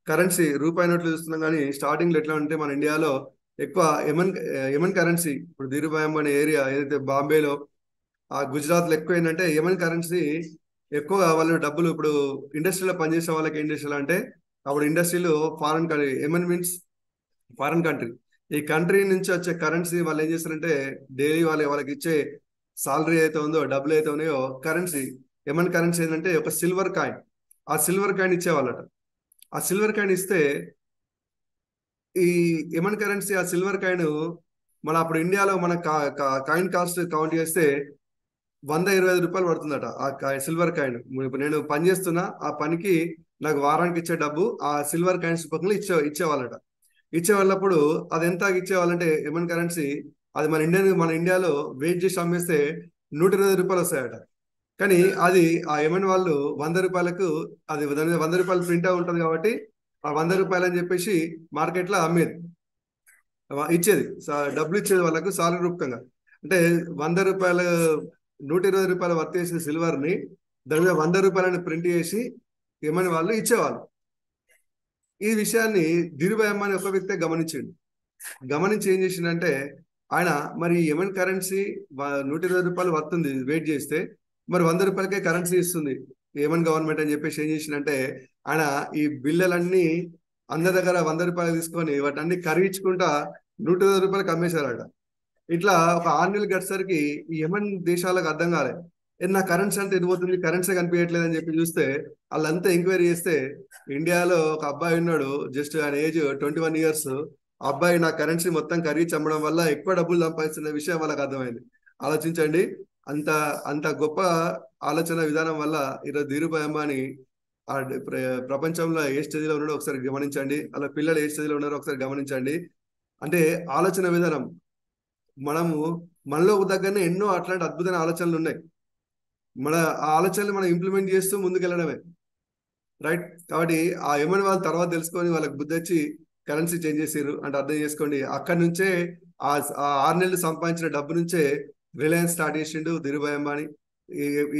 కరెన్సీ రూపాయి నోట్లు చూస్తున్నాం, కానీ స్టార్టింగ్ లో ఎట్లా ఉంటే మన ఇండియాలో ఎక్కువ యమన్ కరెన్సీ. ఇప్పుడు ధీరుభాయ్ అంబానీ ఏరియా ఏదైతే బాంబేలో, ఆ గుజరాత్ లో ఎక్కువ ఏంటంటే యమన్ కరెన్సీ ఎక్కువగా వాళ్ళు డబ్బులు. ఇప్పుడు ఇండస్ట్రీలో పనిచేసే వాళ్ళకి ఏం చేసేలా అంటే, అప్పుడు ఇండస్ట్రీలో ఫారెన్ కంట్రీ, యమన్ మీన్స్ ఫారెన్ కంట్రీ, ఈ కంట్రీ నుంచి వచ్చే కరెన్సీ వాళ్ళు ఏం చేస్తారంటే డైలీ వాళ్ళకి ఇచ్చే సాలరీ అయితే ఉందో, డబ్బులు అయితే ఉన్నాయో, కరెన్సీ యమన్ కరెన్సీ ఏంటంటే ఒక సిల్వర్ కాయిన్. ఆ సిల్వర్ కాయిన్ ఇచ్చేవాళ్ళట. ఆ సిల్వర్ కాయిన్ ఇస్తే ఈ యమన్ కరెన్సీ, ఆ సిల్వర్ కాయిన్ మన అప్పుడు ఇండియాలో మన కాయిన్ కాస్ట్ కౌంట్ చేస్తే 125 రూపాయలు పడుతుందట ఆ సిల్వర్ కాయిన్. ఇప్పుడు నేను పని చేస్తున్నా, ఆ పనికి నాకు వారానికి ఇచ్చే డబ్బు ఆ సిల్వర్ కాయిన్స్ రూపంలో ఇచ్చేవాళ్ళట. ఇచ్చేవాళ్ళప్పుడు అది ఎంత ఇచ్చేవాళ్ళంటే యమన్ కరెన్సీ, అది మన ఇండియాలో వెయిట్ చేసి అమ్మేస్తే 120 రూపాయలు వస్తాయట. కానీ అది ఆ యమన్ వాళ్ళు 100 రూపాయలకు, అది దాని మీద 100 రూపాయలు ప్రింట్ అయి ఉంటుంది కాబట్టి ఆ 100 రూపాయలు అని చెప్పేసి మార్కెట్ లో అమ్మేది, ఇచ్చేది, డబ్బులు ఇచ్చేది వాళ్ళకు సాలరీ రూపకంగా. అంటే 100 రూపాయలు, 120 రూపాయలు వర్త్ చేసిన సిల్వర్ ని దాని మీద 100 రూపాయలని ప్రింట్ చేసి యమన్ వాళ్ళు ఇచ్చేవాళ్ళు. ఈ విషయాన్ని ధీరుభాయ్ అంబానీ ఒక వ్యక్తే గమనించిండు. గమనించి ఏం చేసిండంటే, ఆయన మరి యమన్ కరెన్సీ 120 రూపాయలు వస్తుంది వెయిట్ చేస్తే, మరి 100 రూపాయలకే కరెన్సీ ఇస్తుంది యమన్ గవర్నమెంట్ అని చెప్పేసి ఏం చేసిండంటే, ఆయన ఈ బిల్లలన్నీ అందరి దగ్గర 100 రూపాయలు తీసుకొని వాటన్ని కరిగించుకుంటా 120 రూపాయలకు అమ్మేశారట. ఇట్లా ఒక 6 నెలలు గడిచేసరికి ఈ యమన్ దేశాలకు అర్థం కాలే, నా కరెన్సీ అంతా ఎదిపోతుంది, కరెన్సీ కనిపించట్లేదు అని చెప్పి చూస్తే, వాళ్ళంతా ఎంక్వైరీ చేస్తే ఇండియాలో ఒక అబ్బాయి ఉన్నాడు, జస్ట్ ఆయన ఏజ్ 21 years. అబ్బాయి నా కరెన్సీ మొత్తం కరిగి అమ్మడం వల్ల ఎక్కువ డబ్బులు సంపాదిస్తున్న విషయం వాళ్ళకి అర్థమైంది. ఆలోచించండి, అంత అంత గొప్ప ఆలోచన విధానం వల్ల ఈరోజు ధీరుభాయ్ అంబానీ ఆ ప్రపంచంలో ఏ స్టేజ్లో ఉన్నాడో ఒకసారి గమనించండి, అలా పిల్లలు ఏ స్టేజ్లో ఉన్నారో ఒకసారి గమనించండి. అంటే ఆలోచన విధానం, మనము మనలో దగ్గరనే ఎన్నో అట్లాంటి అద్భుతమైన ఆలోచనలు ఉన్నాయి. మన ఆ ఆలోచనలు మనం ఇంప్లిమెంట్ చేస్తూ ముందుకెళ్ళడమే, రైట్? కాబట్టి ఆ యమన్ వాళ్ళు తర్వాత తెలుసుకొని వాళ్ళకి బుద్ధి వచ్చి కరెన్సీ చేంజ్ చేసారు అంటే అర్థం చేసుకోండి. అక్కడి నుంచే ఆ 6 నెలలు సంపాదించిన డబ్బు నుంచే రిలయన్స్ స్టార్ట్ చేసిండు ధీరుభాయ్ అంబానీ.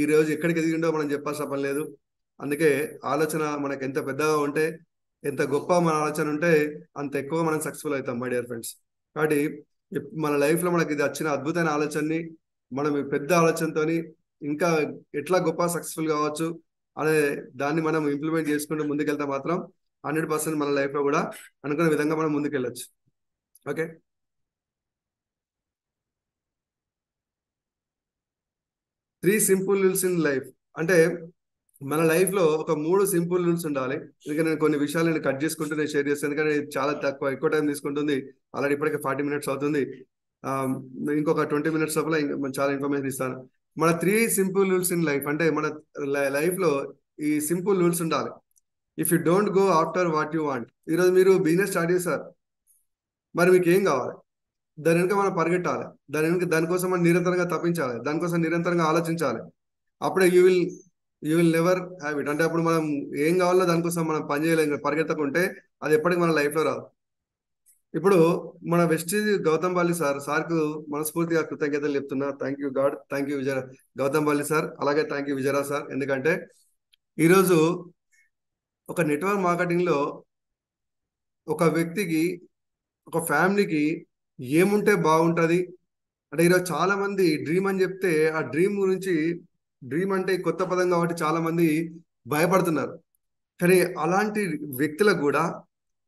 ఈ రోజు ఎక్కడికి ఎదిగిండో మనం చెప్పాల్సిన పని లేదు. అందుకే ఆలోచన మనకు ఎంత పెద్దగా ఉంటే, ఎంత గొప్ప మన ఆలోచన ఉంటే అంత ఎక్కువ మనం సక్సెస్ఫుల్ అవుతాం మై డియర్ ఫ్రెండ్స్. కాబట్టి మన లైఫ్ లో మనకి ఇది వచ్చిన అద్భుతమైన ఆలోచనని మనం ఈ పెద్ద ఆలోచనతోని ఇంకా ఎట్లా గొప్ప సక్సెస్ఫుల్ కావచ్చు అనే దాన్ని మనం ఇంప్లిమెంట్ చేసుకుంటూ ముందుకెళ్తే మాత్రం 100% మన లైఫ్ లో కూడా అనుకున్న విధంగా మనం ముందుకెళ్ళొచ్చు. Okay. 3 simple rules in life అంటే మన లైఫ్ లో ఒక 3 సింపుల్ రూల్స్ ఉండాలి. ఎందుకంటే నేను కొన్ని విషయాలు నేను కట్ చేసుకుంటూ నేను షేర్ చేస్తాను, ఎందుకంటే చాలా ఎక్కువ టైం తీసుకుంటుంది. ఆల్రెడీ ఇప్పటికే 40 minutes అవుతుంది. ఆ, ఇంకొక 20 minutes లోపల చాలా ఇన్ఫర్మేషన్ ఇస్తాను. మన 3 సింపుల్ రూల్స్ ఇన్ లైఫ్ అంటే మన లైఫ్ లో ఈ సింపుల్ రూల్స్ ఉండాలి. If you don't go after what you want. ఈరోజు మీరు బిజినెస్ స్టార్ట్ చేశారు, మరి మీకు ఏం కావాలి? దాని వెనుక మనం పరిగెట్టాలి. దానికోసం మనం నిరంతరంగా తప్పించాలి, దానికోసం నిరంతరంగా ఆలోచించాలి. అప్పుడే you will never have it. అంటే అప్పుడు మనం ఏం కావాలో దానికోసం మనం పని చేయలేం, పరిగెత్తకుంటే అది ఎప్పటికీ మన లైఫ్ లో రాదు. ఇప్పుడు మన వెస్టీజ్ గౌతమ్ బాలి సార్కు మనస్ఫూర్తిగా కృతజ్ఞతలు చెప్తున్నా. Thank you God, thank you Vijaya Gautam Bali sir, అలాగే థ్యాంక్ యూ విజయరా సార్. ఎందుకంటే ఈరోజు ఒక నెట్వర్క్ మార్కెటింగ్ లో ఒక వ్యక్తికి, ఒక ఫ్యామిలీకి ఏముంటే బాగుంటది అంటే, ఈరోజు చాలా మంది డ్రీమ్ అని చెప్తే ఆ డ్రీమ్ గురించి, డ్రీమ్ అంటే కొత్త పదం కాబట్టి చాలా మంది భయపడుతున్నారు. కానీ అలాంటి వ్యక్తులకు కూడా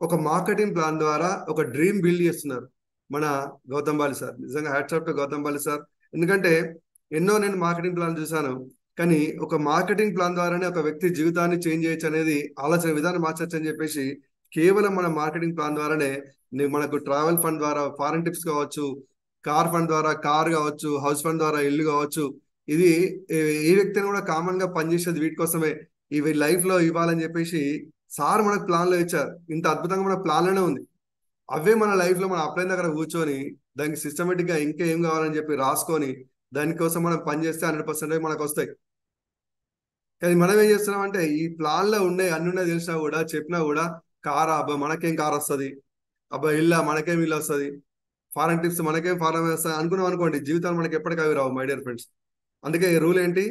ఒక మార్కెటింగ్ ప్లాన్ ద్వారా ఒక డ్రీమ్ బిల్డ్ చేస్తున్నారు మన గౌతమ్ బాలి సార్. నిజంగా hats off to Gautam Bali sir. ఎందుకంటే ఎన్నో నేను మార్కెటింగ్ ప్లాన్ చూశాను, కానీ ఒక మార్కెటింగ్ ప్లాన్ ద్వారానే ఒక వ్యక్తి జీవితాన్ని చేంజ్ చేయొచ్చు అనేది, ఆలోచన విధానం మార్చొచ్చు అని చెప్పేసి కేవలం మన మార్కెటింగ్ ప్లాన్ ద్వారానే మనకు ట్రావెల్ ఫండ్ ద్వారా ఫారెన్ టిప్స్ కావచ్చు, కార్ ఫండ్ ద్వారా కార్ కావచ్చు, హౌస్ ఫండ్ ద్వారా ఇల్లు కావచ్చు. ఇది ఏ వ్యక్తిని కూడా కామన్ గా పనిచేసేది వీటి కోసమే. ఇవి లైఫ్ లో ఇవ్వాలని చెప్పేసి సార్ మనకు ప్లాన్ లో ఇచ్చారు. ఇంత అద్భుతంగా మన ప్లాన్ లోనే ఉంది. అవే మన లైఫ్ లో మనం అప్లైన్ దగ్గర కూర్చొని దానికి సిస్టమేటిక్ గా ఇంకా ఏం కావాలని చెప్పి రాసుకొని దానికోసం మనం పని చేస్తే 100% మనకు వస్తాయి. కానీ మనం ఏం చేస్తున్నాం అంటే ఈ ప్లాన్ లో ఉండే అన్ని ఉన్నాయి తెలిసినా కూడా, చెప్పినా కూడా కార్ అబ్బా మనకేం కార్ వస్తుంది, అబ్బా ఇల్లా మనకేం ఇల్లు వస్తుంది, ఫారెన్ టిప్స్ మనకేం ఫారెన్ వస్తుంది అనుకున్నాం అనుకోండి, జీవితాలు మనకి ఎప్పటికీ అవి రావు మై డియర్ ఫ్రెండ్స్. అందుకే ఈ రూల్ ఏంటి?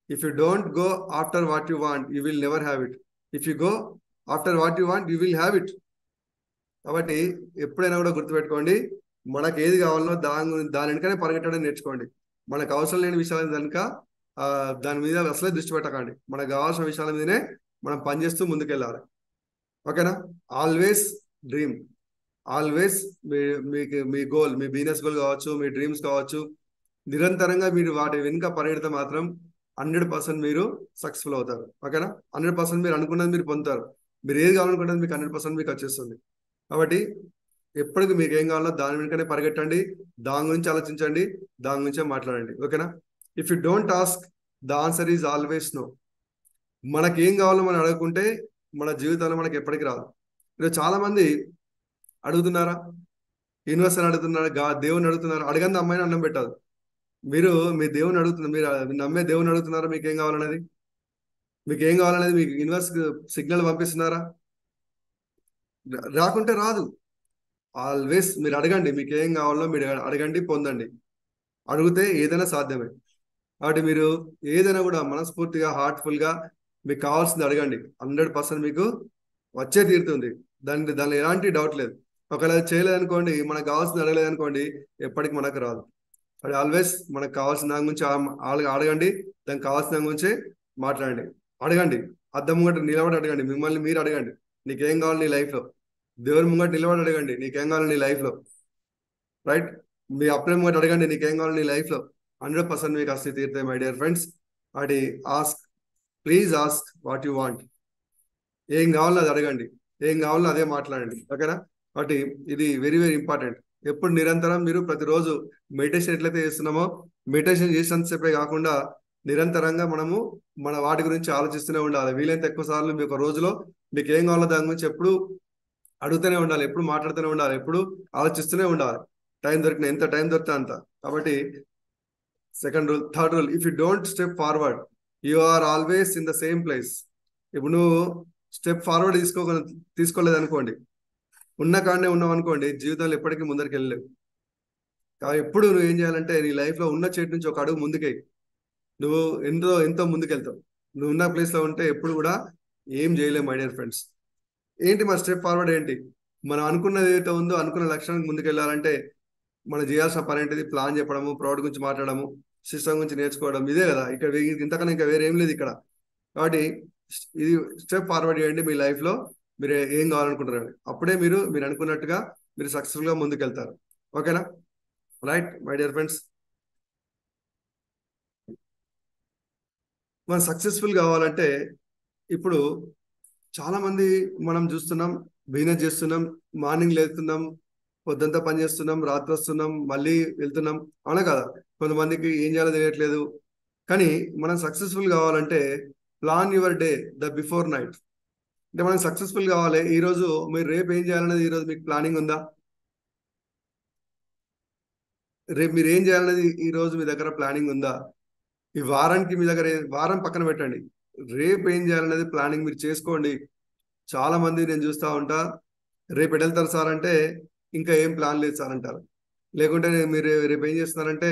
If you don't go after what you want you will never have it. If you go after what you want you will have it. కాబట్టి ఎప్పుడైనా కూడా గుర్తుపెట్టుకోండి, మనకు ఏది కావాలో దాని వెనుకనే పరిగెట్టడం నేర్చుకోండి. మనకు అవసరం లేని విషయాల కనుక దాని మీద అసలే దృష్టి పెట్టకండి. మనకు కావాల్సిన విషయాల మీదనే మనం పనిచేస్తూ ముందుకెళ్ళాలి. ఓకేనా? Always dream. ఆల్వేస్ మీకు మీ గోల్, మీ బిజినెస్ గోల్ కావచ్చు, మీ డ్రీమ్స్ కావచ్చు, నిరంతరంగా మీరు వాటి వెనుక పరిగెడితే మాత్రం 100% మీరు సక్సెస్ఫుల్ అవుతారు. ఓకేనా? 100% మీరు అనుకున్నది మీరు పొందుతారు. మీరు ఏది కావాలనుకుంటే మీకు 100% మీకు వచ్చేస్తుంది. కాబట్టి ఎప్పటికీ మీకు ఏం కావాలో దాని వెనుకనే పరిగెట్టండి, దాని గురించి ఆలోచించండి, దాని గురించే మాట్లాడండి. ఓకేనా? If you don't ask the answer is always no. మనకి ఏం కావాలో మనం అడగకుంటే మన జీవితంలో మనకి ఎప్పటికీ రాదు. ఈరోజు చాలా మంది అడుగుతున్నారా, యూనివర్స్ అడుగుతున్నారు, దేవుని అడుగుతున్నారు. అడగంది అమ్మాయిని అన్నం పెట్టాలి. మీరు మీ దేవుని అడుగుతున్నారు, మీరు నమ్మే దేవుని అడుగుతున్నారా మీకు ఏం కావాలనేది? మీకు ఏం కావాలనేది మీకు యూనివర్స్ సిగ్నల్ పంపిస్తున్నారా? రాకుంటే రాదు. ఆల్వేస్ మీరు అడగండి, మీకు ఏం కావాలో మీరు అడగండి, పొందండి. అడిగితే ఏదైనా సాధ్యమే. కాబట్టి మీరు ఏదైనా కూడా మనస్ఫూర్తిగా హార్ట్ఫుల్ గా మీకు కావాల్సింది అడగండి. 100% మీకు వచ్చే తీరుతుంది. దానిలో ఎలాంటి డౌట్ లేదు. ఒకవేళ చేయలేదనుకోండి, మనకు కావాల్సింది అడగలేదనుకోండి, ఎప్పటికి మనకు రాదు. అది ఆల్వేస్ మనకు కావాల్సిన దాని గురించి అడగండి, దానికి కావాల్సిన దాని గురించి మాట్లాడండి. అడగండి, అద్దం ముంగట నిలబడి అడగండి, మిమ్మల్ని మీరు అడగండి నీకేం కావాలి నీ లైఫ్ లో. దేవుని ముంగట నిలబడి అడగండి నీకేం కావాలి నీ లైఫ్ లో. రైట్? మీ అప్పుడే ముంగట అడగండి నీకేం కావాలి నీ లైఫ్ లో. 100% మీకు వస్తే తీరుతాయి మై డియర్ ఫ్రెండ్స్. అది ask, please ask what you want. ఏం కావాలో అది అడగండి, ఏం కావాలో అదే మాట్లాడండి. ఓకేనా? కాబట్టి ఇది వెరీ వెరీ ఇంపార్టెంట్. ఎప్పుడు నిరంతరం మీరు ప్రతిరోజు మెడిటేషన్ ఎట్లయితే చేస్తున్నామో, మెడిటేషన్ చేసినంతసేపే కాకుండా నిరంతరంగా మనము మన వాటి గురించి ఆలోచిస్తూనే ఉండాలి. వీలైతే ఎక్కువ సార్లు మీ ఒక రోజులో మీకు ఏం కావాలో దాని గురించి ఎప్పుడు అడుగుతూనే ఉండాలి, ఎప్పుడు మాట్లాడుతూనే ఉండాలి, ఎప్పుడు ఆలోచిస్తూనే ఉండాలి. ఎంత టైం దొరికితే అంత. కాబట్టి second rule. Third rule, if you don't step forward you are always in the same place. ఇప్పుడు నువ్వు స్టెప్ ఫార్వర్డ్ తీసుకోలేదు అనుకోండి, ఉన్న కాడనే ఉన్నావు అనుకోండి, జీవితంలో ఎప్పటికీ ముందరికి వెళ్ళలేవు. కాబట్టి ఎప్పుడు నువ్వు ఏం చేయాలంటే నీ లైఫ్ లో ఉన్న చోటు నుంచి ఒక అడుగు ముందుకే, నువ్వు ఎంతో ముందుకెళ్తావు. నువ్వు ఉన్న ప్లేస్ లో ఉంటే ఎప్పుడు కూడా ఏం చేయలేవు మై డియర్ ఫ్రెండ్స్. ఏంటి మన స్టెప్ ఫార్వర్డ్ ఏంటి? మనం అనుకున్నది ఏదైతే ఉందో అనుకున్న లక్ష్యానికి ముందుకెళ్ళాలంటే మనం చేయాల్సిన పని ఏంటిది? ప్లాన్ చెప్పడము, ప్రోడక్ట్ గురించి మాట్లాడము, సిస్టమ్ గురించి నేర్చుకోవడం, ఇదే కదా. ఇక్కడ ఇంతకన్నా ఇంకా వేరే ఏం లేదు ఇక్కడ. కాబట్టి ఇది స్టెప్ ఫార్వర్డ్ చేయండి మీ లైఫ్లో. మీరు ఏం కావాలనుకుంటారు, అప్పుడే మీరు అనుకున్నట్టుగా మీరు సక్సెస్ఫుల్గా ముందుకెళ్తారు. ఓకేనా? Right my dear friends. మనం సక్సెస్ఫుల్ కావాలంటే ఇప్పుడు చాలా మంది మనం చూస్తున్నాం, బిజినెస్ చేస్తున్నాం, మార్నింగ్ లేస్తున్నాం, పొద్దుంతా పని చేస్తున్నాం, రాత్రి వస్తున్నాం, మళ్ళీ వెళ్తున్నాం, అవునా కదా? కొంతమందికి ఏం చేయాలో తెలియట్లేదు. కానీ మనం సక్సెస్ఫుల్ కావాలంటే plan your day the before night. అంటే మనం సక్సెస్ఫుల్ కావాలి. ఈరోజు మీరు రేపు ఏం చేయాలనేది ఈరోజు మీకు ప్లానింగ్ ఉందా? రేపు మీరు ఏం చేయాలనేది ఈరోజు మీ దగ్గర ప్లానింగ్ ఉందా? ఈ వారానికి మీ దగ్గర వారం పక్కన పెట్టండి, రేపు ఏం చేయాలనేది ప్లానింగ్ మీరు చేసుకోండి. చాలా మంది నేను చూస్తూ ఉంటా, రేపు ఎటు వెళ్తారు సార్ అంటే ఇంకా ఏం ప్లాన్ లేదు సార్ అంటారు. లేకుంటే మీరు రేపు ఏం చేస్తున్నారంటే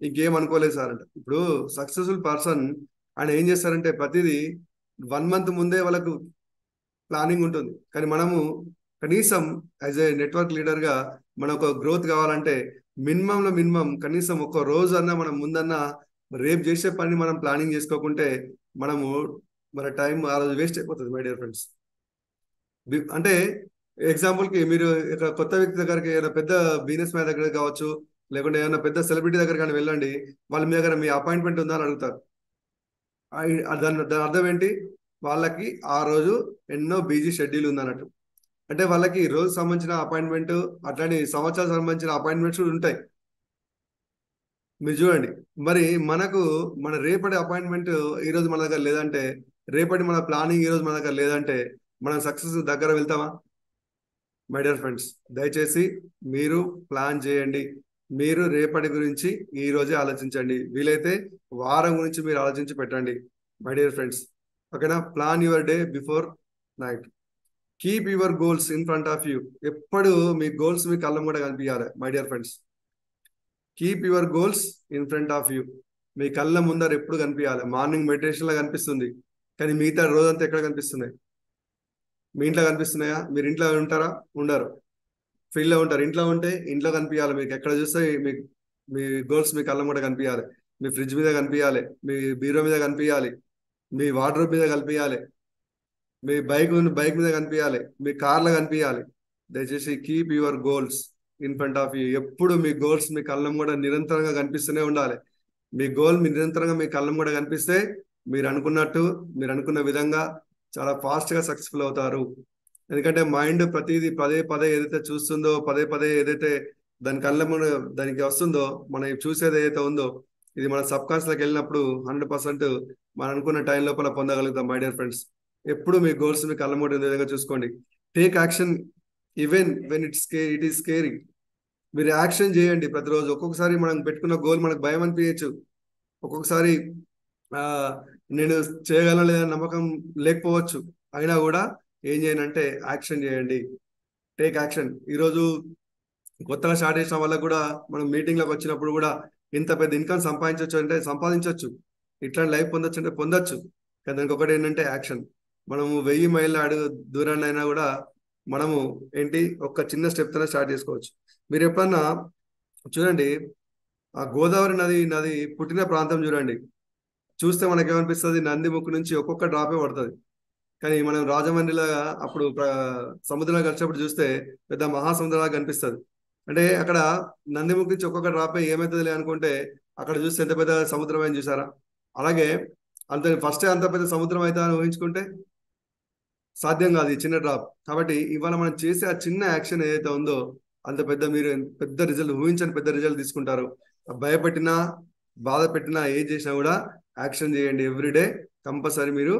ఇంకేం అనుకోలేదు సార్ అంటారు. ఇప్పుడు సక్సెస్ఫుల్ పర్సన్ ఆయన ఏం చేస్తారంటే ప్రతిదీ 1 మంత్ ముందే వాళ్ళకు ప్లానింగ్ ఉంటుంది. కానీ మనము కనీసం యాజ్ ఏ నెట్వర్క్ లీడర్గా మన ఒక గ్రోత్ కావాలంటే మినిమంలో మినిమం కనీసం ఒక రోజు అన్నా మనం ముందన్నా రేపు చేసే పని మనం ప్లానింగ్ చేసుకోకుంటే మనము మన టైం ఆ రోజు వేస్ట్ అయిపోతుంది మై డియర్ ఫ్రెండ్స్. అంటే ఎగ్జాంపుల్కి మీరు ఇక కొత్త వ్యక్తి దగ్గరికి, ఏదైనా పెద్ద బిజినెస్ మ్యాన్ దగ్గర కావచ్చు, లేకుంటే ఏదైనా పెద్ద సెలబ్రిటీ దగ్గర కానీ వెళ్ళండి, వాళ్ళ మీ దగ్గర మీ అపాయింట్మెంట్ ఉందా అని అడుగుతారు. దాని అర్థం ఏంటి? వాళ్ళకి ఆ రోజు ఎన్నో బిజీ షెడ్యూల్ ఉందన్నట్టు. అంటే వాళ్ళకి రోజు సంబంధించిన అపాయింట్మెంట్, అట్లాంటి సంవత్సరాలకు సంబంధించిన అపాయింట్మెంట్స్ ఉంటాయి. మీరు చూడండి, మరి మన రేపటి అపాయింట్మెంట్ ఈ రోజు మన దగ్గర లేదంటే, రేపటి మన ప్లానింగ్ ఈ రోజు మన దగ్గర లేదంటే మనం సక్సెస్ దగ్గర వెళ్తామా? మై డియర్ ఫ్రెండ్స్, దయచేసి మీరు ప్లాన్ చేయండి. మీరు రేపటి గురించి ఈ రోజే ఆలోచించండి. వీలైతే వారం గురించి మీరు ఆలోచించి పెట్టండి మై డియర్ ఫ్రెండ్స్. ఓకేనా? Plan your day before night. Keep your goals in front of you. ఎప్పుడు మీ గోల్స్ మీ కళ్ళం కూడా కనిపించాలి my dear friends. Keep your goals in front of you. మీ కళ్ళ ముందర ఎప్పుడు కనిపించాలి. మార్నింగ్ మెడిటేషన్ లా కనిపిస్తుంది, కానీ మిగతా రోజంతా ఎక్కడ కనిపిస్తున్నాయి? మీ ఇంట్లో కనిపిస్తున్నాయా? మీరు ఇంట్లో ఉంటారా? ఉండరు. ఫీల్డ్లో ఉంటారు. ఇంట్లో ఉంటే ఇంట్లో కనిపించాలి. మీకు ఎక్కడ చూస్తే మీ గోల్స్ మీ కళ్ళ కూడా కనిపించాలి. మీ ఫ్రిడ్జ్ మీద కనిపించాలి, మీ బీరో మీద కనిపించాలి, మీ వార్డ్రోబ్ మీద కనిపించాలి, మీ బైక్ మీద కనిపించాలి, మీ కార్లో కనిపించాలి. దయచేసి keep your goals in front of you. ఎప్పుడు మీ గోల్స్ మీ కళ్ళం కూడా నిరంతరంగా కనిపిస్తూనే ఉండాలి. మీ గోల్ మీ నిరంతరంగా మీ కళ్ళం కూడా కనిపిస్తే మీరు అనుకున్నట్టు, మీరు అనుకున్న విధంగా చాలా ఫాస్ట్గా సక్సెస్ఫుల్ అవుతారు. ఎందుకంటే మైండ్ ప్రతిదీ పదే పదే ఏదైతే చూస్తుందో, పదే పదే ఏదైతే దాని కళ్ళ ముందు దానికి వస్తుందో, మనం చూసేది ఏదైతే ఉందో, ఇది మన సబ్ కాన్షియస్లోకి వెళ్ళినప్పుడు 100% మనం అనుకున్న టైం లోపల పొందగలుగుతాం మై డియర్ ఫ్రెండ్స్. ఎప్పుడు మీ గోల్స్ మీ కళ్ళ ముందు విధంగా చూసుకోండి. Take action even when it is scary. మీరు యాక్షన్ చేయండి ప్రతిరోజు. ఒక్కొక్కసారి మనం పెట్టుకున్న గోల్ మనకు భయం అనిపించచ్చు. ఒక్కొక్కసారి ఆ నేను చేయగలను లేదని నమ్మకం లేకపోవచ్చు. అయినా కూడా ఏం చేయండి, యాక్షన్ చేయండి. Take action. ఈరోజు కొత్తగా స్టార్ట్ చేసిన వాళ్ళకు కూడా మనం మీటింగ్లోకి వచ్చినప్పుడు కూడా ఇంత పెద్ద ఇన్కమ్ సంపాదించవచ్చు అంటే సంపాదించవచ్చు, ఇట్లాంటి లైఫ్ పొందొచ్చు అంటే పొందొచ్చు. కానీ దానికి ఒకటి ఏంటంటే యాక్షన్. మనము 1000 మైళ్ళ అడుగు దూరాన్ని అయినా కూడా మనము ఒక చిన్న స్టెప్ తోనే స్టార్ట్ చేసుకోవచ్చు. మీరు ఎప్పుడన్నా చూడండి, ఆ గోదావరి నది పుట్టిన ప్రాంతం చూడండి. చూస్తే మనకేమనిపిస్తుంది? నందిముక్కు నుంచి ఒక్కొక్క డ్రాపే పడుతుంది. కానీ మనం రాజమండ్రిలాగా అప్పుడు సముద్రంలో కలిసినప్పుడు చూస్తే పెద్ద మహాసముద్రంలాగా కనిపిస్తుంది. అంటే అక్కడ నందిముఖి నుంచి ఒక్కొక్క డ్రాపే ఏమవుతుంది అనుకుంటే, అక్కడ చూస్తే ఎంత పెద్ద సముద్రం అని చూసారా? అలాగే ఫస్ట్ అంత పెద్ద సముద్రం అవుతా అని ఊహించుకుంటే సాధ్యం కాదు, ఈ చిన్న డ్రాప్. కాబట్టి ఇవాళ మనం చేసే ఆ చిన్న యాక్షన్ ఏదైతే ఉందో అంత పెద్ద, మీరు పెద్ద రిజల్ట్ ఊహించని పెద్ద రిజల్ట్ తీసుకుంటారు. భయపెట్టినా, బాధ పెట్టినా, ఏం చేసినా కూడా యాక్షన్ చేయండి ఎవ్రీడే. కంపల్సరీ మీరు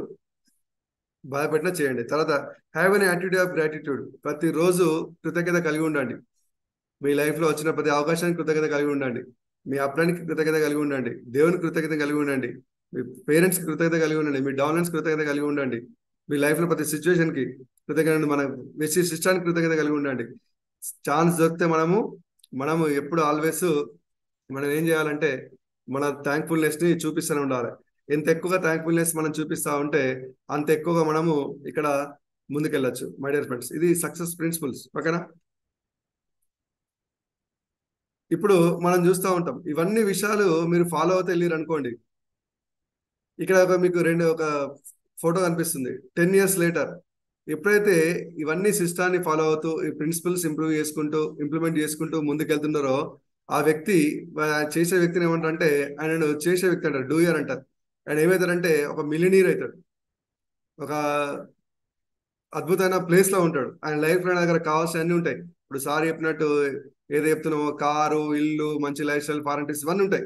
బాధపెట్టినా చేయండి. తర్వాత have an attitude of gratitude. ప్రతిరోజు కృతజ్ఞత కలిగి ఉండండి. మీ లైఫ్లో వచ్చిన ప్రతి అవకాశానికి కృతజ్ఞత కలిగి ఉండండి. మీ అప్లానికి కృతజ్ఞత కలిగి ఉండండి. దేవునికి కృతజ్ఞత కలిగి ఉండండి. మీ పేరెంట్స్కి కృతజ్ఞత కలిగి ఉండండి. మీ డౌన్లైన్స్ కృతజ్ఞత కలిగి ఉండండి. మీ లైఫ్లో ప్రతి సిచ్యువేషన్కి కృతజ్ఞత, మన మెస్సి సిస్టానికి కృతజ్ఞత కలిగి ఉండండి. ఛాన్స్ దొరికితే మనము ఎప్పుడు ఆల్వేస్ మనం ఏం చేయాలంటే మన థ్యాంక్ఫుల్నెస్ని చూపిస్తూనే ఉండాలి. ఎంత ఎక్కువగా థ్యాంక్ఫుల్నెస్ మనం చూపిస్తా ఉంటే అంత ఎక్కువగా మనము ఇక్కడ ముందుకెళ్ళచ్చు మై డియర్ ఫ్రెండ్స్. ఇది సక్సెస్ ప్రిన్సిపల్స్. ఓకేనా? ఇప్పుడు మనం చూస్తూ ఉంటాం, ఇవన్నీ విషయాలు మీరు ఫాలో అవుతే వెళ్ళారు అనుకోండి, ఇక్కడ మీకు ఒక ఫోటో కనిపిస్తుంది. 10 years లేటర్ ఎప్పుడైతే ఇవన్నీ సిస్టాన్ని ఫాలో అవుతూ ఈ ప్రిన్సిపల్స్ ఇంప్లిమెంట్ చేసుకుంటూ ముందుకెళ్తున్నారో, ఆ వ్యక్తి చేసే వ్యక్తిని ఏమంటారంటే, ఆయన చేసే వ్యక్తి అంటారు, డూయర్ అంటారు. ఆయన ఏమవుతారంటే ఒక మిలినీర్ అవుతాడు. ఒక అద్భుతమైన ప్లేస్ లో ఉంటాడు. ఆయన లైఫ్ లో దగ్గర కావాల్సిన అన్ని ఉంటాయి. ఇప్పుడు సార్ చెప్పినట్టు ఏదో చెప్తున్నామో, కారు, ఇల్లు, మంచి లైఫ్ స్టైల్, ఫారెన్ ట్రిప్స్ ఇవన్నీ ఉంటాయి.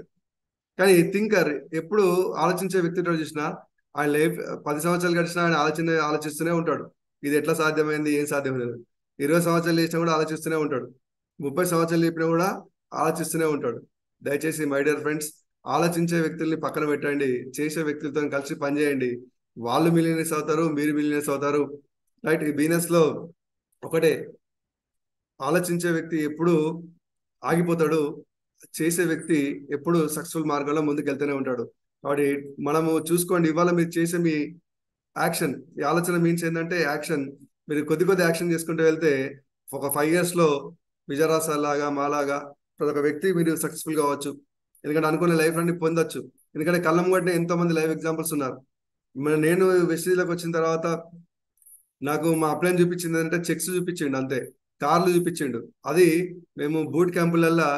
కానీ థింకర్ ఎప్పుడు ఆలోచించే వ్యక్తితో చూసినా, ఆయన లైఫ్ 10 సంవత్సరాలు గడిచినా ఆయన ఆలోచిస్తూనే ఉంటాడు. ఇది ఎట్లా సాధ్యమైంది, ఏం సాధ్యమైంది. 20 సంవత్సరాలు చేసినా కూడా ఆలోచిస్తూనే ఉంటాడు. 30 సంవత్సరాలు చెప్పినా కూడా ఆలోచిస్తూనే ఉంటాడు. దయచేసి మై డియర్ ఫ్రెండ్స్, ఆలోచించే వ్యక్తుల్ని పక్కన పెట్టండి, చేసే వ్యక్తులతో కలిసి పనిచేయండి. వాళ్ళు మిలియనర్స్ అవుతారు, మీరు మిలియనర్స్ అవుతారు. రైట్. ఈ బిజినెస్ లో ఒకటే, ఆలోచించే వ్యక్తి ఎప్పుడు ఆగిపోతాడు, చేసే వ్యక్తి ఎప్పుడు సక్సెస్ఫుల్ మార్గంలో ముందుకెళ్తూనే ఉంటాడు. కాబట్టి మనము చూసుకోండి, ఇవాళ మీరు చేసే మీ యాక్షన్, ఈ ఆలోచన మీన్స్ ఏంటంటే యాక్షన్. మీరు కొద్ది కొద్ది యాక్షన్ చేసుకుంటూ వెళ్తే ఒక 5 years లో విజయరాజ్ సార్ లాగా, మాలాగా ప్రతి ఒక్క వ్యక్తి మీరు సక్సెస్ఫుల్ కావచ్చు. ఎందుకంటే అనుకున్న లైఫ్ అన్ని పొందొచ్చు. ఎందుకంటే కళ్ళం కొట్టిన ఎంతో మంది లైవ్ ఎగ్జాంపుల్స్ ఉన్నారు. నేను వెస్టీజ్లోకి వచ్చిన తర్వాత నాకు మా అప్లైన్ చూపించింది అంటే చెక్స్ చూపించిండు అంతే, కార్లు చూపించిండు. అది మేము బూట్ క్యాంపులల్లా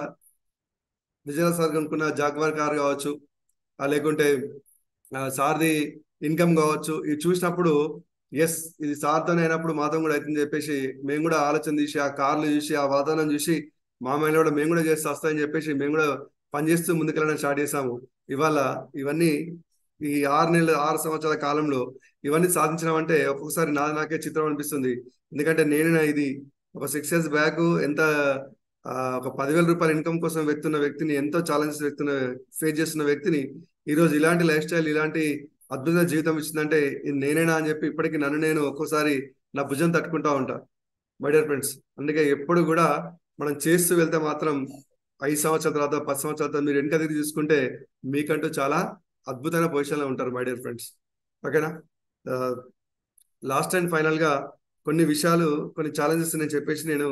విజయరాజ్ సార్ కొనుక్కున్న జాగ్వార్ కార్ కావచ్చు, లేకుంటే సార్ది ఇన్కమ్ కావచ్చు, ఇది చూసినప్పుడు ఎస్, ఇది సార్తోనే అయినప్పుడు మాతో కూడా అవుతుందని చెప్పేసి మేము కూడా ఆలోచన తీసి ఆ కార్లు చూసి ఆ వాతావరణం చూసి మా మైండ్లో కూడా మేము కూడా చేస్తే వస్తాయని చెప్పేసి మేము కూడా పనిచేస్తూ ముందుకెళ్ళడం స్టార్ట్ చేసాము. ఇవాళ ఇవన్నీ ఈ 6 నెలలు 6 సంవత్సరాల కాలంలో ఇవన్నీ సాధించడం అంటే ఒక్కొక్కసారి నాకే చిత్రం అనిపిస్తుంది. ఎందుకంటే నేను ఇది ఒక 6 years బ్యాక్ ఎంత ఒక 10,000 రూపాయల ఇన్కమ్ కోసం వెతున్న వ్యక్తిని, ఎంతో ఛాలెంజెస్ ఫేస్ చేస్తున్న వ్యక్తిని ఈ రోజు ఇలాంటి లైఫ్ స్టైల్, ఇలాంటి అద్భుత జీవితం ఇచ్చిందంటే ఇది నేనేనా అని చెప్పి ఇప్పటికీ నన్ను నేను ఒక్కోసారి నా భుజం తట్టుకుంటా ఉంటా. మై డియర్ ఫ్రెండ్స్, అందుకే ఎప్పుడు కూడా మనం చేస్తూ వెళ్తే మాత్రం 5 సంవత్సరాల తర్వాత, 10 సంవత్సరాల తర్వాత మీరు వెనక తిరిగి చూసుకుంటే మీకంటూ చాలా అద్భుతమైన పొజిషన్లో ఉంటారు మై డియర్ ఫ్రెండ్స్. ఓకేనా? లాస్ట్ అండ్ ఫైనల్ గా కొన్ని విషయాలు, కొన్ని ఛాలెంజెస్ నేను చెప్పేసి నేను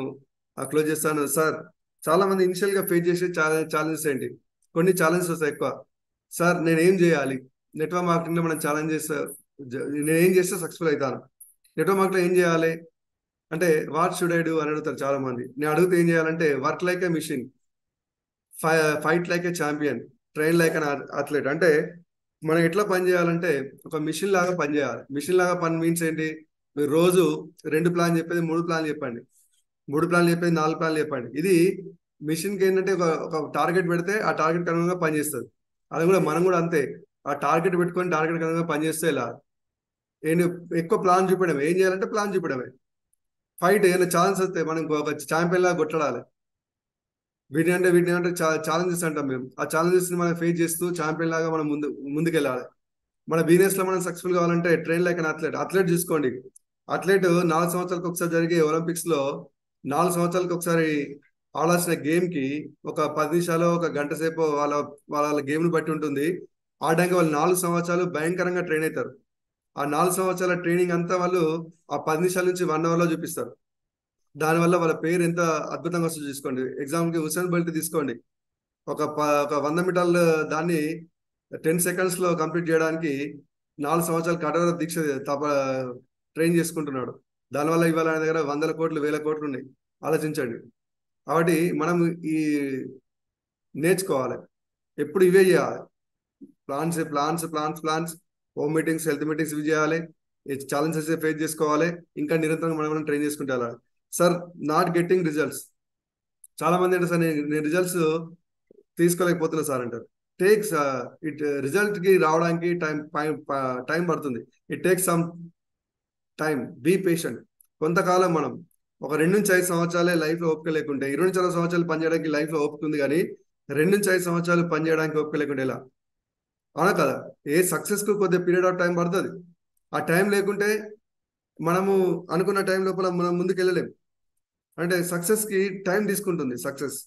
క్లోజ్ చేస్తాను. సార్, చాలా మంది ఇనిషియల్ గా ఫేస్ చేసే ఛాలెంజెస్ ఏంటి? కొన్ని ఛాలెంజెస్ వస్తాయి ఎక్కువ. సార్ నేను ఏం చేయాలి? నెట్వర్క్ మార్కెటింగ్ లో మనం ఛాలెంజెస్, నేను ఏం చేస్తే సక్సెస్ఫుల్ అవుతాను? నెట్వర్క్ మార్కెట్ ఏం చేయాలి అంటే వాట్ షుడ్ ఐ డూ అని అడుగుతారు చాలా మంది. నేను అడిగితే ఏం చేయాలంటే work like a mission, fight like a champion, train like an athlete. అంటే మనం ఎట్లా పని చేయాలంటే ఒక మిషన్ లాగా పని చేయాలి. మిషన్ లాగా పని మీన్స్ ఏంటి? మీరు రోజు 2 ప్లాన్ చెప్పేది 3 ప్లాన్ చెప్పండి, 3 ప్లాన్లు చెప్పేది 4 ప్లాన్లు చెప్పండి. ఇది మిషన్కి ఏంటంటే ఒక టార్గెట్ పెడితే ఆ టార్గెట్ అనుగుణంగా పనిచేస్తుంది. అది కూడా మనం కూడా అంతే, ఆ టార్గెట్ పెట్టుకొని టార్గెట్ అనుగుణంగా పనిచేస్తే ఇలా ఏంటి, ఎక్కువ ప్లాన్ చూపడమే. ఏం చేయాలంటే ప్లాన్ చూపడమే. ఫైట్ ఏదైనా ఛాన్స్ వస్తే మనం ఒక ఛాంపియన్ లాగా కొట్టడాలి. వీటిని అంటే ఛాలెంజెస్ అంటాం మేము. ఆ ఛాలెంజెస్ ని మనం ఫేస్ చేస్తూ ఛాంపియన్ లాగా మనం ముందుకెళ్ళాలి. మన బిజినెస్ లో మనం సక్సెస్ఫుల్ కావాలంటే ట్రైన్ లైక్ అన్ అథ్లెట్ చూసుకోండి. అథ్లెట్ 4 సంవత్సరాలకు ఒకసారి జరిగే ఒలింపిక్స్ లో 4 సంవత్సరాలకు ఒకసారి ఆడాల్సిన గేమ్ కి ఒక 10 నిమిషాలు, ఒక గంట సేపు వాళ్ళ వాళ్ళ గేమ్ ని బట్టి ఉంటుంది. ఆడడానికి వాళ్ళు 4 సంవత్సరాలు భయంకరంగా ట్రైన్ అవుతారు. ఆ 4 సంవత్సరాల ట్రైనింగ్ అంతా వాళ్ళు ఆ 10 నిమిషాల నుంచి 1 hour లో చూపిస్తారు. దానివల్ల వాళ్ళ పేరు ఎంత అద్భుతంగా వస్తుందో చూసుకోండి. ఎగ్జాంపుల్కి హుసేన్ బోల్ట్ తీసుకోండి. ఒక 100 మీటర్ల దాన్ని 10 seconds లో కంప్లీట్ చేయడానికి 4 సంవత్సరాలు కఠోర దీక్ష ట్రైన్ చేసుకుంటున్నాడు. దానివల్ల ఇవాళ ఆయన దగ్గర 100 కోట్లు 1000 కోట్లు ఉన్నాయి. ఆలోచించండి. కాబట్టి మనం ఈ నేర్చుకోవాలి, ఎప్పుడు ఇవే చేయాలి. Plans plans plans plans, home meetings, health meetings ఇవి చేయాలి. ఛాలెంజెస్ ఫేస్ చేసుకోవాలి. ఇంకా నిరంతరంగా మనం ట్రైన్ చేసుకుంటే వెళ్ళాలి. Sir, not getting results. చాలా మంది అంటే సార్ నేను రిజల్ట్స్ తీసుకోలేకపోతున్నా సార్ అంటారు. టేక్స్ రిజల్ట్ కి రావడానికి టైం పడుతుంది. It takes some time, be patient. కొంతకాలం మనం ఒక 2 నుంచి 5 సంవత్సరాలే లైఫ్ లో ఓపిక లేకుంటే, 20 నుంచి 60 సంవత్సరాలు పనిచేయడానికి లైఫ్ లో ఓపిక ఉంది, కానీ 2 నుంచి 5 సంవత్సరాలు పనిచేయడానికి ఓపిక లేకుంటే ఎలా? అవునా కదా? ఏ సక్సెస్ కు కొద్దిగా పీరియడ్ ఆఫ్ టైం పడుతుంది. ఆ టైం లేకుంటే మనము అనుకున్న టైం లోపల మనం ముందుకు వెళ్ళలేం. అంటే సక్సెస్ కి టైం తీసుకుంటుంది. సక్సెస్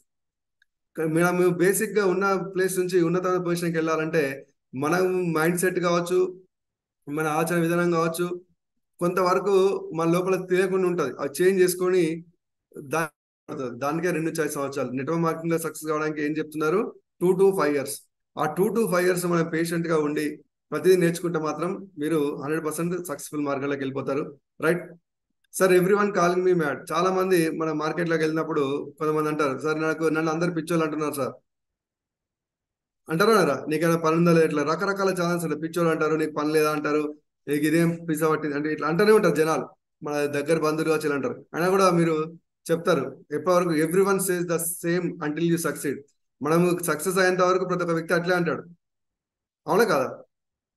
మనం బేసిక్ గా ఉన్న ప్లేస్ నుంచి ఉన్నతమైన పొజిషన్కి వెళ్ళాలంటే మనం మైండ్ సెట్ కావచ్చు, మన ఆచరణ విధానం కావచ్చు, కొంతవరకు మన లోపల తెలియకుండా ఉంటుంది. అది చేంజ్ చేసుకొని దానికే 2-5 సంవత్సరాలు. నెట్వర్క్ మార్కెటింగ్ లో సక్సెస్ కావడానికి ఏం చెప్తున్నారు? 2 to 5 years. ఆ 2 to 5 years మనం పేషెంట్ గా ఉండి ప్రతిదీ నేర్చుకుంటే మాత్రం మీరు 100% సక్సెస్ఫుల్ మార్గంలోకి వెళ్ళిపోతారు. Right sir, every one calling మీ మ్యాడ్. చాలా మంది మన మార్కెట్ లోకి వెళ్ళినప్పుడు కొంతమంది అంటారు, సార్ నన్ను అందరు పిచ్చోళ్ళు అంటున్నారు సార్ అంటారా? నీకైనా పని ఉందా లేదా? ఇట్లా రకరకాల ఛానల్స్ ఉంటాయి. పిచ్చోళ్ళు అంటారు, నీకు పని లేదా అంటారు, నీకు ఇదేం పిజ్జా పట్టింది అంటే ఇట్లా అంటూనే ఉంటారు జనాలు. మన దగ్గర బంధువులు వచ్చి ఇలా అంటారు. అయినా కూడా మీరు చెప్తారు ఎప్పటివరకు everyone says the same until you succeed. మనము సక్సెస్ అయ్యేంత వరకు ప్రతి ఒక్క వ్యక్తి అట్లే అంటాడు. అవునా కదా?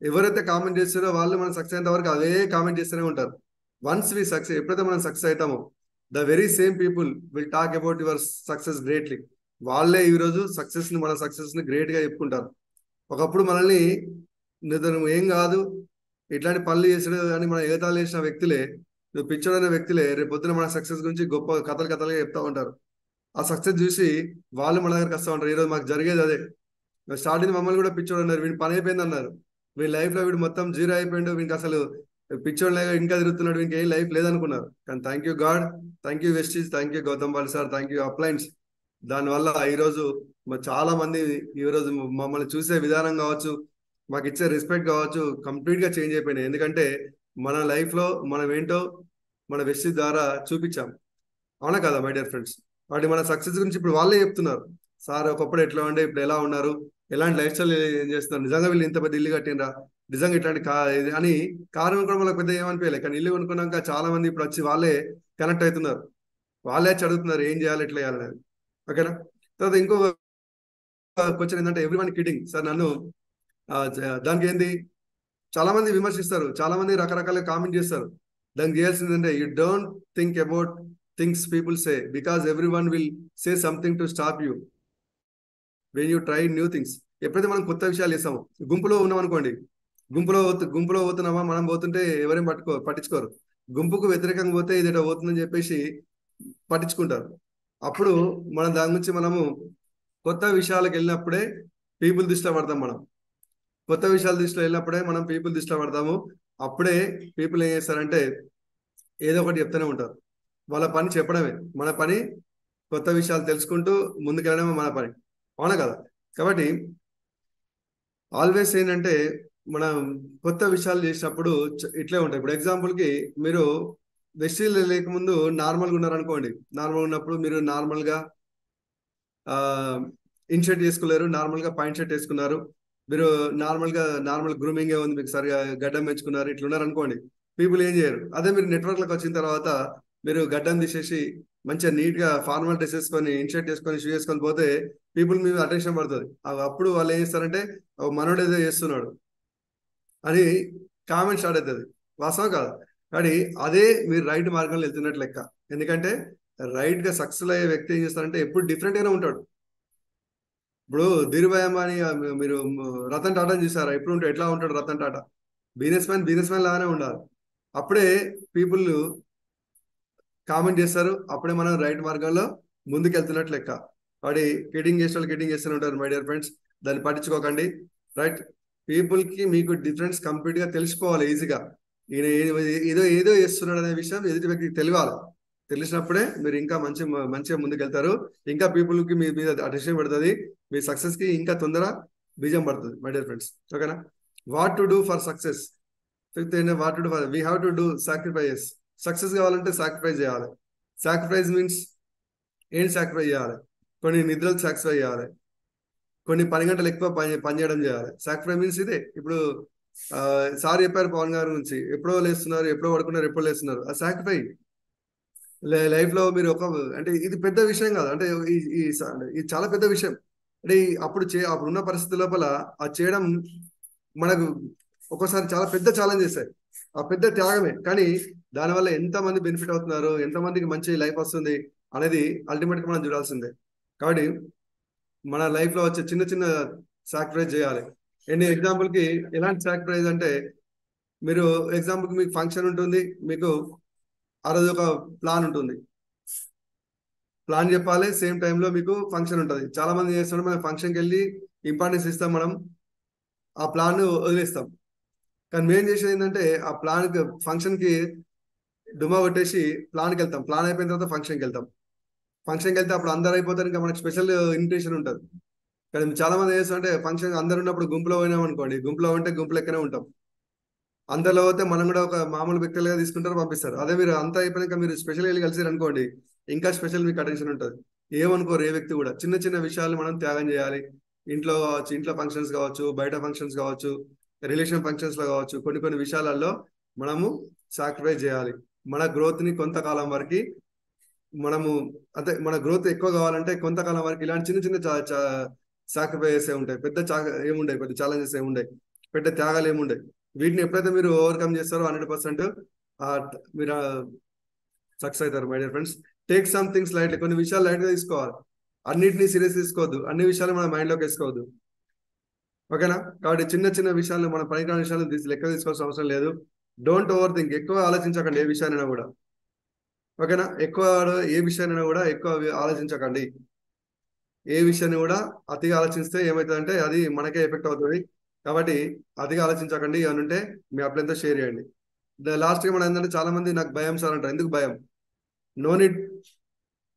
ఎవరైతే కామెంట్ చేస్తారో వాళ్ళు మనం సక్సెస్ అయ్యేంత వరకు అదే కామెంట్ చేస్తూనే ఉంటారు. వన్స్ వి సక్సెస్, ఎప్పుడైతే మనం సక్సెస్ అవుతామో the very same people will talk about your success greatly. వాళ్ళే ఈరోజు సక్సెస్ ని, మన సక్సెస్ ని గ్రేట్ గా చెప్పుకుంటారు. ఒకప్పుడు మనల్ని నువ్వు ఏం కాదు ఇట్లాంటి పనులు చేసాడు అని మనం ఎగతాళి చేసిన వ్యక్తులే, నువ్వు పిచ్చోడైన వ్యక్తులే రేపు పొద్దున మన సక్సెస్ గురించి గొప్ప కథలుగా చెప్తా ఉంటారు. ఆ సక్సెస్ చూసి వాళ్ళు మన దగ్గరకు వస్తూ ఉంటారు. ఈరోజు మాకు జరిగేది అదే. స్టార్టింగ్ మమ్మల్ని కూడా పిచ్చోడు అన్నారు, వీడి పని అయిపోయింది అన్నారు. వీడి లైఫ్ లో వీడు మొత్తం జీరో అయిపోయిండు, వీనికి అసలు పిచ్చోడు లేక ఇంకా తిరుగుతున్నాడు, వీనికి ఏం లైఫ్ లేదనుకున్నారు. కానీ thank you God, thank you Vestige, thank you Gautam Bali sir, thank you uplines. దానివల్ల ఈరోజు చాలా మంది ఈరోజు మమ్మల్ని చూసే విధానం కావచ్చు, మాకు ఇచ్చే రెస్పెక్ట్ కావచ్చు, కంప్లీట్ గా చేంజ్ అయిపోయినాయి. ఎందుకంటే మన లైఫ్ లో మనం ఏంటో మన వెస్టీజ్ ద్వారా చూపించాం. అవునా కదా మై డియర్ ఫ్రెండ్స్? వాటి మన సక్సెస్ గురించి ఇప్పుడు వాళ్ళే చెప్తున్నారు. సార్ ఒకప్పుడు ఎట్లా ఉండే, ఇప్పుడు ఎలా ఉన్నారు, ఎలాంటి లైఫ్ స్టైల్ ఏం చేస్తున్నారు, నిజంగా వీళ్ళు ఇంత పెద్ద ఇల్లు కట్టినరా, నిజంగా ఇట్లాంటి ఇది అని. కారు కూడా మనకు పెద్ద ఏమనిపించలేదు, కానీ ఇల్లు కొనుక్కున్నాక చాలా మంది ఇప్పుడు వచ్చి వాళ్ళే కనెక్ట్ అవుతున్నారు, వాళ్ళే చదువుతున్నారు ఏం చేయాలి ఎట్లా చేయాలని. ఓకేనా? తర్వాత ఇంకో క్వశ్చన్ ఏంటంటే ఎవ్రీ వన్ కిడింగ్ సార్ నన్ను దానికి ఏంది చాలా మంది విమర్శిస్తారు, చాలా మంది రకరకాల కామెంట్ చేస్తారు. దానికి చేయాల్సింది అంటే you don't think about things people say because every one will say something to stop you when you try new things. ఎప్పుడైతే మనం కొత్త విషయాలు చేస్తామో, గుంపులో ఉన్నాం అనుకోండి, గుంపులో పోతున్నామా, మనం పోతుంటే ఎవరేం పట్టించుకోరు. గుంపుకు వ్యతిరేకంగా పోతే ఇది ఇట్లా పోతుందని చెప్పేసి పట్టించుకుంటారు. అప్పుడు మనం దాని నుంచి మనము కొత్త విషయాలకు వెళ్ళినప్పుడే పీపుల్ దృష్టిలో పడతాం. మనం కొత్త విషయాల దృష్టిలో వెళ్ళినప్పుడే మనం పీపుల్ దృష్టిలో పడతాము. అప్పుడే పీపుల్ ఏం చేస్తారంటే ఏదో ఒకటి చెప్తూనే ఉంటారు. వాళ్ళ పని చెప్పడమే, మన పని కొత్త విషయాలు తెలుసుకుంటూ ముందుకెళ్ళడమే మన పని. అవునా కదా? కాబట్టి ఆల్వేస్ ఏంటంటే మనం కొత్త విషయాలు చేసినప్పుడు ఇట్లే ఉంటాయి. ఇప్పుడు ఎగ్జాంపుల్కి మీరు వెస్టీలు లేకముందు నార్మల్గా ఉన్నారనుకోండి, నార్మల్ ఉన్నప్పుడు మీరు నార్మల్గా ఇన్ షర్ట్ వేసుకోలేరు, నార్మల్గా పాయింట్ షర్ట్ వేసుకున్నారు, మీరు నార్మల్ గ్రూమింగ్ ఉంది, మీకు సరిగా గడ్డం పెంచుకున్నారు, ఇట్లున్నారు అనుకోండి, పీపుల్ ఏం చేయరు. అదే మీరు నెట్వర్క్లోకి వచ్చిన తర్వాత మీరు గడ్డం తీసేసి మంచిగా నీట్ గా ఫార్మల్ డ్రెస్ వేసుకొని, ఇన్ షర్ట్ వేసుకొని, షూ వేసుకొని పోతే పీపుల్ మీద అటెన్షన్ పడుతుంది. అప్పుడు వాళ్ళు ఏం చేస్తారంటే మనోడు ఏదో చేస్తున్నాడు అని కామెంట్ స్టార్ట్ అవుతుంది. వాస్తవం కాదు, కానీ అదే మీరు రైట్ మార్గంలో వెళ్తున్నట్టు లెక్క. ఎందుకంటే రైట్ గా సక్సెస్ అయ్యే వ్యక్తి ఏం చేస్తారంటే ఎప్పుడు డిఫరెంట్ గానే ఉంటాడు. ఇప్పుడు ధీరుభాయ్ అంబానీ మీరు రతన్ టాటా చూసారా? ఎప్పుడు ఉంటాడు, ఎట్లా ఉంటాడు రతన్ టాటా? బిజినెస్ మ్యాన్ లాగానే ఉండాలి. అప్పుడే పీపుల్ కామెంట్ చేస్తారు, అప్పుడే మనం రైట్ మార్గంలో ముందుకు వెళ్తున్నట్లు లెక్క. వాడి కిడింగ్ చేసే వాళ్ళు కిడింగ్ చేస్తూనే ఉంటారు మై డియర్ ఫ్రెండ్స్, దాన్ని పట్టించుకోకండి. రైట్? పీపుల్ కి మీకు డిఫరెన్స్ కంప్లీట్ గా తెలిసిపోవాలి ఈజీగా. ఈయన ఏదో ఏదో చేస్తున్నాడు అనే విషయం ఎదుటి వ్యక్తికి తెలియాలి. తెలిసినప్పుడే మీరు ఇంకా మంచిగా ముందుకు వెళ్తారు. ఇంకా పీపుల్ కి మీ మీద అటెన్షన్ పడుతుంది, మీ సక్సెస్ కి ఇంకా తొందర బీజం పడుతుంది మై డియర్ ఫ్రెండ్స్. ఓకేనా? What to do for success. Fifth ఏంటంటే what to do for, we have to do sacrifice. Success కావాలంటే సాక్రిఫైస్ చేయాలి. సాక్రిఫైస్ మీన్స్ ఏం సాక్రిఫైస్ చేయాలి? కొన్ని నిద్రలు సాక్రిఫై చేయాలి, కొన్ని 10 గంటలు ఎక్కువ పని చేయడం చేయాలి. సాక్రిఫైస్ మీన్స్ ఇదే. ఇప్పుడు సార్ చెప్పారు పవన్ గారి గురించి, ఎప్పుడో లేస్తున్నారు, ఎప్పుడో పడుకున్నారు, ఎప్పుడో లేస్తున్నారు, ఆ సాక్రిఫై. లైఫ్ లో మీరు అంటే ఇది పెద్ద విషయం కాదు, అంటే ఇది చాలా పెద్ద విషయం. అంటే అప్పుడున్న పరిస్థితి లోపల అది చేయడం మనకు ఒక్కోసారి చాలా పెద్ద ఛాలెంజ్ చేస్తాయి. ఆ పెద్ద త్యాగమే, కానీ దానివల్ల ఎంతమంది బెనిఫిట్ అవుతున్నారు, ఎంతమందికి మంచి లైఫ్ వస్తుంది అనేది అల్టిమేట్ గా మనం చూడాల్సిందే. కాబట్టి మన లైఫ్ లో వచ్చే చిన్న చిన్న సాక్రిఫైస్ చేయాలి. ఎగ్జాంపుల్ కి ఎలాంటి సాక్రిఫైస్ అంటే, మీరు ఎగ్జాంపుల్ కి మీకు ఫంక్షన్ ఉంటుంది, మీకు ఆ రోజు ఒక ప్లాన్ ఉంటుంది, ప్లాన్ చెప్పాలి, సేమ్ టైంలో మీకు ఫంక్షన్ ఉంటుంది. చాలా మంది చేస్తున్నాం, మనం ఫంక్షన్కి వెళ్ళి ఇంపార్టెన్స్ ఇస్తాం, మనం ఆ ప్లాన్ వదిలేస్తాం. కానీ మేము చేసేది ఏంటంటే ఆ ఫంక్షన్ కి డుమా కొట్టేసి ప్లాన్కి వెళ్తాం, ప్లాన్ అయిపోయిన తర్వాత ఫంక్షన్కి వెళ్తాం. ఫంక్షన్కి వెళ్తే అప్పుడు అందరు అయిపోతారు, ఇంకా మనకి స్పెషల్ ఇన్విటేషన్ ఉంటుంది. కానీ చాలా మంది ఏం చేస్తారంటే ఫంక్షన్ అందరు ఉన్నప్పుడు గుంపులో పోయినాం అనుకోండి, గుంపులో ఉంటే గుంపు లెక్కనే ఉంటాం. అందరిలో పోతే మనం కూడా ఒక మామూలు వ్యక్తులుగా తీసుకుంటారు, పంపిస్తారు. అదే మీరు అంతా అయిపోయాక మీరు స్పెషల్ వెళ్ళి కలిసారు అనుకోండి, ఇంకా స్పెషల్ మీకు అటెన్షన్ ఉంటుంది. ఏమనుకోరు ఏ వ్యక్తి కూడా. చిన్న చిన్న విషయాలు మనం త్యాగం చేయాలి. ఇంట్లో కావచ్చు, ఇంట్లో ఫంక్షన్స్ కావచ్చు, బయట ఫంక్షన్స్ కావచ్చు, రిలేషన్ ఫంక్షన్స్ లో కావచ్చు, కొన్ని కొన్ని విషయాలలో మనము సాక్రిఫైస్ చేయాలి. మన గ్రోత్ ని కొంతకాలం వరకు మనము, అంటే మన గ్రోత్ ఎక్కువ కావాలంటే కొంతకాలం వరకు ఇలాంటి చిన్న చిన్న సాక్రిఫైసెస్ ఉంటాయి. పెద్ద ఏముంటాయి, పెద్ద ఛాలెంజెస్ ఏముంటాయి, పెద్ద త్యాగాలు ఏముంటాయి. వీటిని ఎప్పుడైతే మీరు ఓవర్కమ్ చేస్తారో 100% మీరు సక్సెస్ అవుతారు. My dear friends, take some things lightly. కొన్ని విషయాలు లైట్ గా తీసుకోవాలి, అన్నిటినీ సీరియస్ తీసుకోవద్దు, అన్ని విషయాలు మన మైండ్ లోకి వేసుకోవద్దు. ఓకేనా? కాబట్టి చిన్న చిన్న విషయాలు, మన పనికిరాని విషయాలు లెక్క తీసుకోవాల్సిన అవసరం లేదు. డోంట్ ఓవర్ థింక్, ఎక్కువ ఆలోచించకండి ఏ విషయాన్ని కూడా. ఓకేనా? ఎక్కువ ఏ విషయాన్ని కూడా ఎక్కువ ఆలోచించకండి. ఏ విషయాన్ని కూడా అతిగా ఆలోచిస్తే ఏమవుతుందంటే అది మనకే ఎఫెక్ట్ అవుతుంది. కాబట్టి అతిగా ఆలోచించకండి. ఏమైనా ఉంటే మీ అప్లైన్తో షేర్ చేయండి. లాస్ట్ గా మనం ఏంటంటే చాలా మంది నాకు భయం సార్ అంటారు. ఎందుకు భయం? No need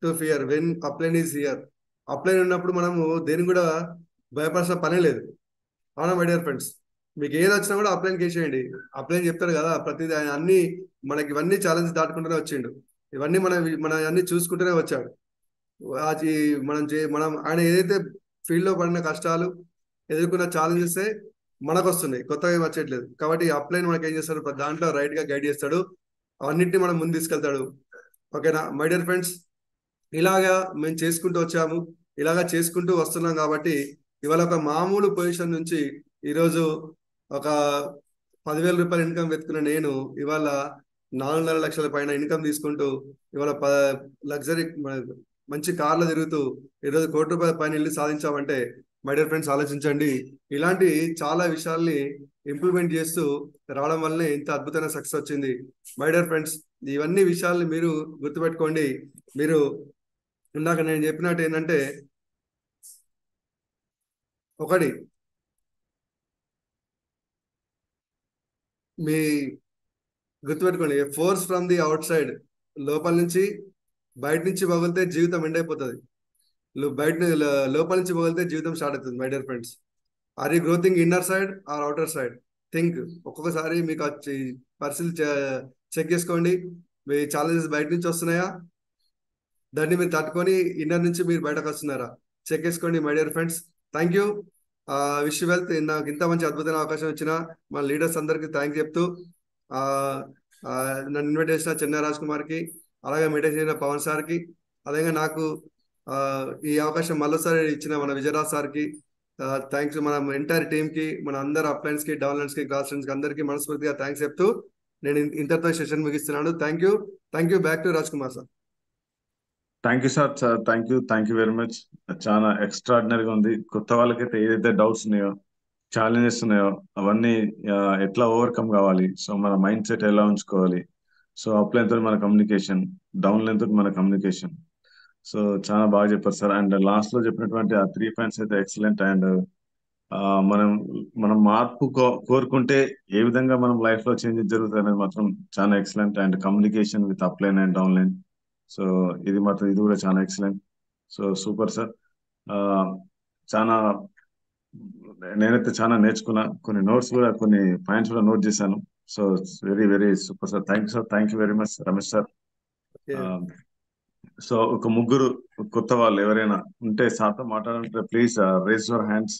to fear when upline is here. Upline ఉన్నప్పుడు మనము దేని కూడా భయపడాల్సిన పనే లేదు. అవునా మై డియర్ ఫ్రెండ్స్? మీకు ఏది వచ్చినా కూడా అప్లైన్ చేసేయండి. అప్లైన్ చెప్తారు కదా ప్రతిదీ, ఆయన అన్ని మనకి ఇవన్నీ ఛాలెంజ్ దాటుకుంటూనే వచ్చిండు. ఇవన్నీ మన అన్ని చూసుకుంటూనే వచ్చాడు. అది మనం ఆయన ఏదైతే ఫీల్డ్ లో పడిన కష్టాలు, ఎదుర్కొన్న ఛాలెంజెస్ మనకు వస్తున్నాయి, కొత్తగా ఏం వచ్చేట్లేదు. కాబట్టి అప్లైన్ మనకి ఏం చేస్తాడు, దాంట్లో రైట్ గా గైడ్ చేస్తాడు, అన్నింటినీ మనం ముందు తీసుకెళ్తాడు. ఓకేనా మై డియర్ ఫ్రెండ్స్? ఇలాగా మేము చేసుకుంటూ వచ్చాము, ఇలాగా చేసుకుంటూ వస్తున్నాం. కాబట్టి ఇవాళ ఒక మామూలు పొజిషన్ నుంచి ఈరోజు ఒక 10,000 రూపాయలు ఇన్కమ్ వెతుకున్న నేను ఇవాళ 4.5 లక్షల పైన ఇన్కమ్ తీసుకుంటూ ఇవాళ లగ్జరీ మంచి కార్లు తిరుగుతూ ఈరోజు 1,00,00,000 పైన ఇల్లు సాధించామంటే మై డియర్ ఫ్రెండ్స్ ఆలోచించండి. ఇలాంటి చాలా విషయాల్ని ఇంప్లిమెంట్ చేస్తూ రావడం వల్లనే ఇంత అద్భుతమైన సక్సెస్ వచ్చింది. మై డియర్ ఫ్రెండ్స్, ఇవన్నీ విషయాల్ని మీరు గుర్తుపెట్టుకోండి. మీరు ఇందాక నేను చెప్పినట్టు ఏంటంటే, ఒకటి మీ గుర్తుపెట్టుకోండి, force from the out side, లోపల నుంచి బయట నుంచి పగిలితే జీవితం ఎండ్ అయిపోతుంది. బయట లోపల నుంచి పగిలితే జీవితం స్టార్ట్ అవుతుంది. My dear friends, are you growthing inner side or outer side? Think. ఒక్కొక్కసారి మీకు వచ్చి పరిస్థితి చెక్ చేసుకోండి. మీ ఛాలెంజెస్ బయట నుంచి వస్తున్నాయా, దాన్ని మీరు తట్టుకొని ఇన్నర్ నుంచి మీరు బయటకు వస్తున్నారా, చెక్ చేసుకోండి. My dear friends, thank you. Wish wealth. నాకు ఇంత మంచి అద్భుతమైన అవకాశం ఇచ్చిన మా లీడర్స్ అందరికీ థ్యాంక్ చెప్తూ, ఆ, ఆ, నన్ను ఇన్వైట్ చేసిన చెన్నై రాజ్ కుమార్కి, అలాగే మెయింటైన్ చేసిన పవన్ సార్కి, అలాగే నాకు ఆ, ఈ అవకాశం మళ్ళీసారి ఇచ్చిన మన విజయరాజ్ సార్కి థ్యాంక్స్. మన ఎంటైర్ టీమ్కి, మన అందరు అప్లైన్స్కి, డౌన్లైన్స్కి, క్లాస్ ఫ్రెండ్స్కి అందరికీ మనస్ఫూర్తిగా థ్యాంక్స్ చెప్తూ నేను ఇంతటితో సెషన్ ముగిస్తున్నాను. Thank you. Thank you. Back to Raj Kumar sir. Thank you sir. Thank you very much. చాలా ఎక్స్ట్రాడినరీగా ఉంది. కొత్త వాళ్ళకైతే ఏదైతే డౌట్స్ ఉన్నాయో, ఛాలెంజెస్ ఉన్నాయో అవన్నీ ఎట్లా ఓవర్కమ్ కావాలి, సో మన మైండ్ సెట్ ఎలా ఉంచుకోవాలి, సో అప్ లైన్ తోటి మన కమ్యూనికేషన్, డౌన్ లైన్ తోటి మన కమ్యూనికేషన్, సో చాలా బాగా చెప్పారు సార్. అండ్ లాస్ట్ లో చెప్పినటువంటి ఆ 3 పాయింట్స్ అయితే ఎక్సలెంట్. అండ్ మనం మనం మార్పు కోరుకుంటే ఏ విధంగా మనం లైఫ్ లో చేంజెస్ జరుగుతాయి అనేది మాత్రం చాలా excellent. And communication with up line and down line, so ఇది కూడా చాలా ఎక్సలెంట్. So super sir. చాలా నేనైతే చాలా నేర్చుకున్నా, కొన్ని నోట్స్ కూడా, కొన్ని పాయింట్స్ కూడా నోట్ చేశాను. So very very super sir. Thank you sir. Thank you very much Ramesh sir. So ఒక ముగ్గురు కొత్త వాళ్ళు ఎవరైనా ఉంటే సార్తో మాట్లాడాలంటే ప్లీజ్ రేజ్ యువర్ హ్యాండ్స్.